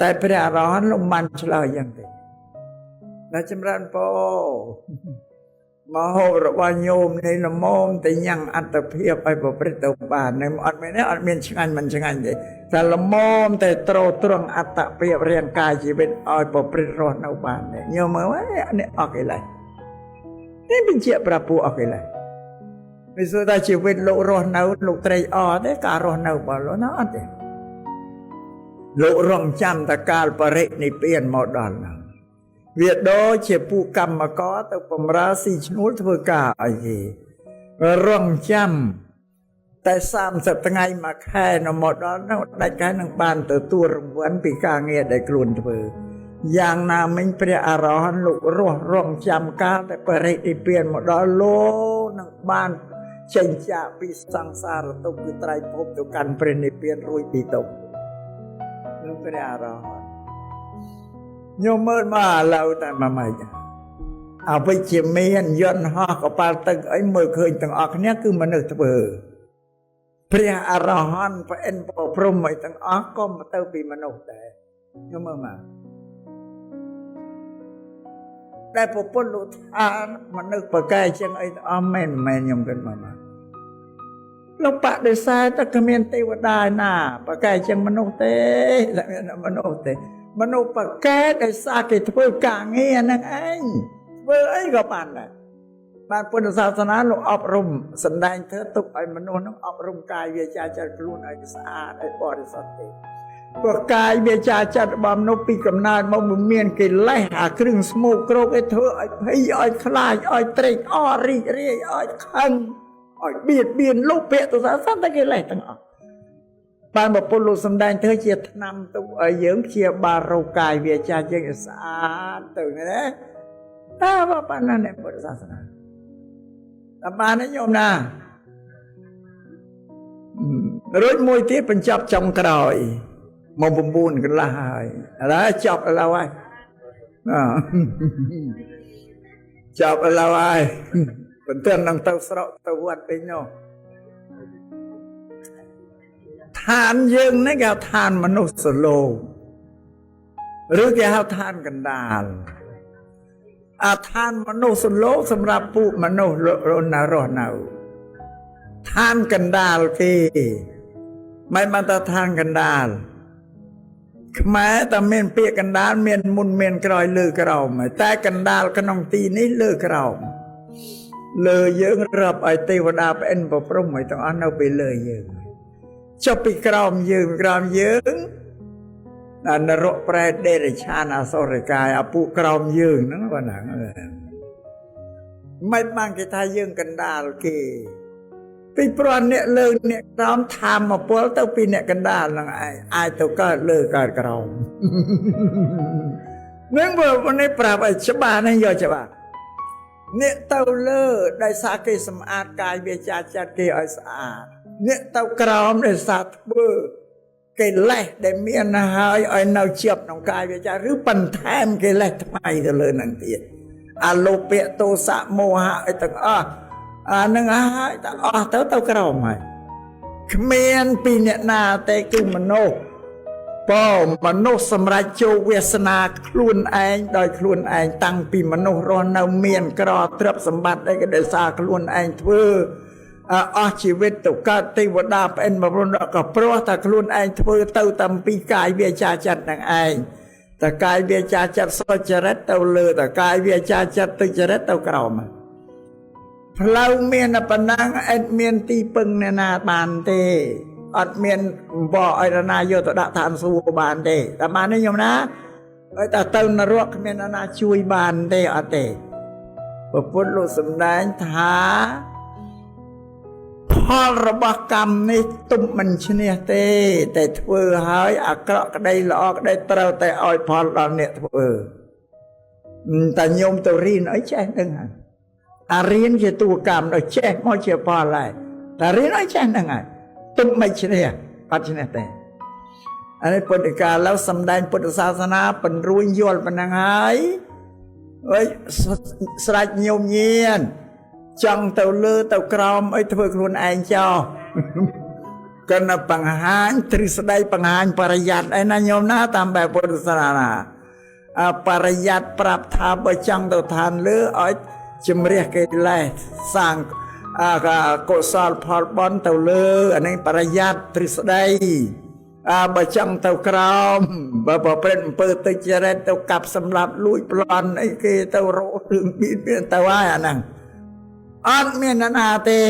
តែព្រះអរហន្តលោកបានឆ្លើយយ៉ាងទេដល់ចម្រើនពោមកហូបរបស់ញោមនេះល្មមតែញ៉ាំងអត្តភាពឲ្យប្រព្រឹត្តទៅបាននឹងអត់មែនទេអត់មានឆ្ងាញ់មិនឆ្ងាញ់ទេតែល្មមតែត្រង់អត្តភាពរាងកាយជីវិតឲ្យប្រព្រឹត្តរស់នៅបានទេញោមមើលនេះអស់កិលេសនេះបញ្ជាក់ប្រាប់ពួកអស់កិលេសមិនសូវតែជីវិតលោករស់នៅលោកត្រេកអរទេការរស់នៅរបស់លោកណាអត់ទេលោករងចាំតកាលបរិនិព្វានមកដល់ហ្នឹងវាដូចជាពួកកម្មករទៅបម្រើស៊ីឈ្នួលធ្វើការអីគេរងចាំតែ30ថ្ងៃមួយខែនៅមកដល់នោះដាច់ខែនឹងបានទទួលរង្វាន់ពីការងារដែលខ្លួនធ្វើយ៉ាងណាមិញព្រះអរហន្តលោករស់រងចាំកាលតែបរិនិព្វានមកដល់លោកនឹងបានចេញចាកពីសង្សារទុក្ខគឺត្រៃភពទៅកាន់ព្រះនិព្វានរួចពីទុក្ខលោកព្រះអរហន្តញោមមើលមកឥឡូវតែមកម៉េចអវិជ្ជមានយន្តហោះកប៉ាល់ទឹកអីមើលឃើញទាំងអស់គ្នាគឺមនុស្សធ្វើព្រះអរហន្តព្រះអិនព្រហ្មឲ្យទាំងអស់ក៏ទៅពីមនុស្សដែរញោមមើលមកតែប្រពន្ធលោកថាមនុស្សប្រកែកចឹងអីអស់មែនខ្ញុំគិតមកលោកបដិសេធតែគ្មានទេវតាណាប្រកែកចឹងមនុស្សទេតែមានមនុស្សទេមនុស្សប្រកែកដោយសារគេធ្វើការងារហ្នឹងឯងធ្វើអីក៏បានដែរ បានពុទ្ធសាសនាលោកអប់រំសម្ដែងធ្វើទុកឲ្យមនុស្សនឹងអប់រំកាយវាចាចិត្តខ្លួនឲ្យស្អាតឲ្យបរិសុទ្ធទេព្រោះកាយវាចាចិត្តរបស់មនុស្សពីកំណើតមកមិនមានកិលេសអាគ្រឿងស្មោកគ្រោកឯធ្វើឲ្យភ័យឲ្យខ្លាចឲ្យត្រេកអររីករាយឲ្យខឹងឲ្យបៀតបៀនលោកពាក្យទសាសតែកិលេសទាំងអស់បានបពុទ្ធលោកសម្ដែងធ្វើជាថ្នាំទុកឲ្យយើងព្យាបាលរោគកាយវាចាយើងឲ្យស្អាតទៅណាតាបានណាពុទ្ធសាសនាតែបានទេញោមណារួចមួយទៀតបញ្ចប់ចុងក្រោយមក9កន្លះហើយឥឡូវចប់ឥឡូវហើយចប់ឥឡូវហើយបន្ទាន់នឹងទៅស្រកទៅវត្តពេញនោះឋានយើងនេះគេហៅឋានមនុស្សសឡូឬគេហៅឋានកណ្ដាលអាឋានមនុស្សសឡូសម្រាប់ពួកមនុស្សរស់នៅឋានកណ្ដាលគេមិនបានថាឋានកណ្ដាលខ្មែរតែមានពាក្យកណ្ដាលមានមុនមានក្រោយលើក្រោមតែកណ្ដាលក្នុងទីនេះលើក្រោមលើយើងរាប់ឲ្យទេវតាប្អិនប្រព្រំឲ្យទាំងអស់នៅពីលើយើងចុះពីក្រោមយើងនរកប្រែតដេរឆានអសុរកាយអាពួកក្រោមយើងហ្នឹងបងណាមិនបានគេថាយើងកណ្ដាលគេពីព្រោះអ្នកលើអ្នកក្រោមធម្មពលទៅពីអ្នកកណ្ដាលហ្នឹងឯងអាចទៅកើតលើកើតក្រោមនឹងបើនេះប្រាប់ឲ្យច្បាស់នេះយកច្បាស់អ្នកទៅលើដោយសារគេសម្អាតកាយវាចាចិត្តគេឲ្យស្អាតអ្នកទៅក្រោមដោយសារធ្វើកិលេសដែលមានហើយឲ្យនៅជាប់ក្នុងកាយវាចាឬបន្ថែមកិលេសថ្មីទៅលើនឹងទៀតអាលោភៈទោសៈមោហៈឲ្យទាំងអស់អានឹងហើយតែអស់ទៅក្រោមហើយគ្មានពីអ្នកណាតែគឺមនុស្សមនុស្សសម្រាប់ចូលវាសនាខ្លួនឯងដោយខ្លួនឯងតាំងពីមនុស្សរស់នៅមានក្រទ្រព្យសម្បត្តិអីក៏ដោយសារខ្លួនឯងធ្វើអស់ជីវិតទៅកើតទេវតាប្អិនបរុណក៏ព្រោះតែខ្លួនឯងធ្វើទៅតាំងពីកាយវាចាចិត្តនឹងឯងតែកាយវាចាចិត្តសុចរិតទៅលើតែកាយវាចាចិត្តទុច្ចរិតទៅក្រោមផ្លូវមានប៉ុណ្ណឹងអត់មានទីពឹងអ្នកណាបានទេអត់មានបបឲ្យណាយកទៅដាក់ឋានសួគ៌បានទេតែបានទេញោមណាឲ្យតែទៅនរកគ្មានណាជួយបានទេអត់ទេព្រះពុទ្ធលោកសម្ដែងថាផលរបស់កម្មនេះទុំមិនឈ្នះទេតែធ្វើឲ្យអាក្រក់ក្តីល្អក្តីត្រូវតែឲ្យផលដល់អ្នកធ្វើតែញោមទៅរៀនអីចេះនឹងហើយអារៀនជាតួកម្មដល់ចេះមកជាផលហើយតែរៀនអីចេះនឹងហើយទុំមិនឈ្នះអត់ឈ្នះទេអានេះពុទ្ធកាលแล้วសម្ដែងពុទ្ធសាសនាបញ្រួញយល់ប៉ុណ្ណឹងហើយអើយស្រេចញោមញៀនចង់ទៅលើទៅក្រោមអីធ្វើខ្លួនឯងចោលកណ្ណបង្ហាញទ្រឹស្ដីបង្ហាញបរិយ័តអីណាញោមណាតាមបែបពុទ្ធសាសនាបរិយ័តប្រាប់ថាបើចង់ទៅឋានលើឲ្យជំរះកិលេសសាងកុសលផលបុណ្យទៅលើអានេះបរិយ័តទ្រឹស្ដីបើចង់ទៅក្រោមបើប្រព្រឹត្តអំពើទុច្ចរិតទៅកាប់សម្លាប់លួចប្លន់អីគេទៅរករឿងបៀតបៀនទៅហើយអាហ្នឹងអត់មានណាទេ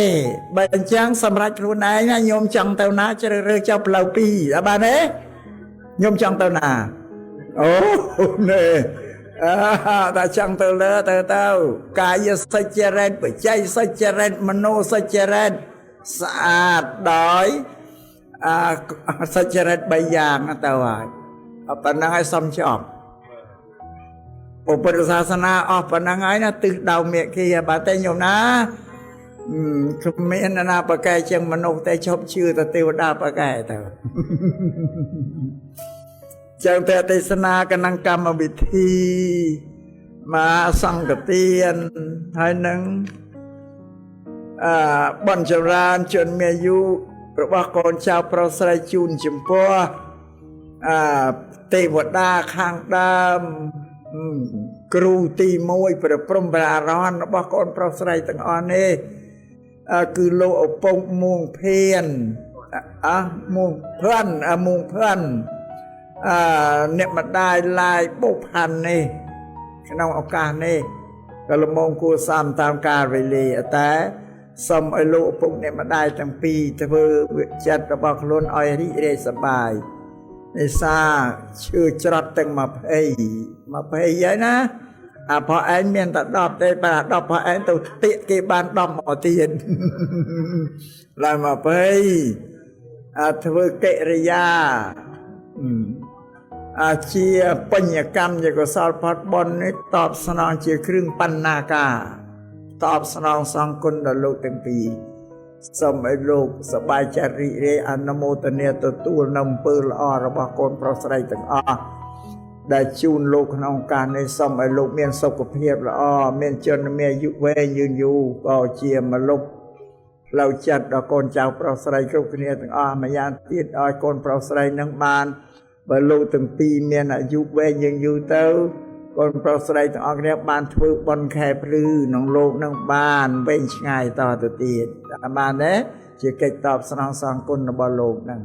បើអញ្ចឹងសម្រាប់ខ្លួនឯងណាញោមចង់ទៅណាជ្រើសរើសចុះផ្លូវពីរបានទេញោមចង់ទៅណាអូនេះតែចង់ទៅលើទៅកាយសច្ចរិតបច្ច័យសច្ចរិតមโนសច្ចរិតស្អាតដោយសច្ចរិត3យ៉ាងទៅហើយប៉ុណ្ណឹងឲ្យសំចប់ពុទ្ធសាសនាអស់ប៉ុណ្ណឹងហើយណាទិសដៅមេគីបាទតែញោមណាគ្មានណាប្រកែជាងមនុស្សតែឈប់ជឿទៅទេវតាប្រកែទៅចឹងតែទេសនាកណ្ណកម្មវិធីមកសង្កទានហើយនឹងបនចម្រើនជនមានអាយុរបស់កូនចៅប្រុសស្រីជូនចំពោះទេវតាខាងដើមគ្រូទី1ព្រះព្រំព្រះអរហន្តរបស់កូនប្រុសស្រីទាំងអស់នេះគឺលោកឪពុកមួងភៀនមួងភ័ណ្ឌអ្នកម្ដាយឡាយបុផាន់នេះក្នុងឱកាសនេះ ก็ละมงกูซ้ำตามกาลเวลีแต่សូមឲ្យលោកពុកអ្នកម្ដាយទាំងពីរធ្វើចិត្តរបស់ខ្លួនឲ្យរីករាយសប្បាយនេសាឈឺច្រត់ទាំង20ហើយណាអាផោះឯងមានតែ10ទេបើ10ផោះឯងទៅទាកគេបាន10មកទៀតឡើង20អាធ្វើកិរិយាអាជាបញ្ញកម្មជាកុសលផលបុណ្យនេះតបស្នងជាគ្រឿងបណ្ណាការតបស្នងសងគុណដល់លោកទាំងពីរសូមឲ្យលោកសប្បាយចិត្តរីករាយអនុមោទនាទទួលនៅអំពើល្អរបស់កូនប្រុសស្រីទាំងអស់ដែលជូនលោកក្នុងការនេះសូមឲ្យលោកមានសុខភាពល្អមានជនមានអាយុវែងយឺនយូរក៏ជាមលុបផ្លូវចិត្តដល់កូនចៅប្រុសស្រីគ្រប់គ្នាទាំងអស់ម្យ៉ាងទៀតឲ្យកូនប្រុសស្រីនឹងបានបើលោកទាំងពីរមានអាយុវែងយឺនយូរទៅកូនប្រុសស្រីទាំងអស់គ្នាបានធ្វើបុណ្យខែភ្លឺក្នុងលោកនឹងបានវែងឆ្ងាយតទៅទៀតបានទេជាកិច្ចតបស្នងសងគុណរបស់លោកនឹង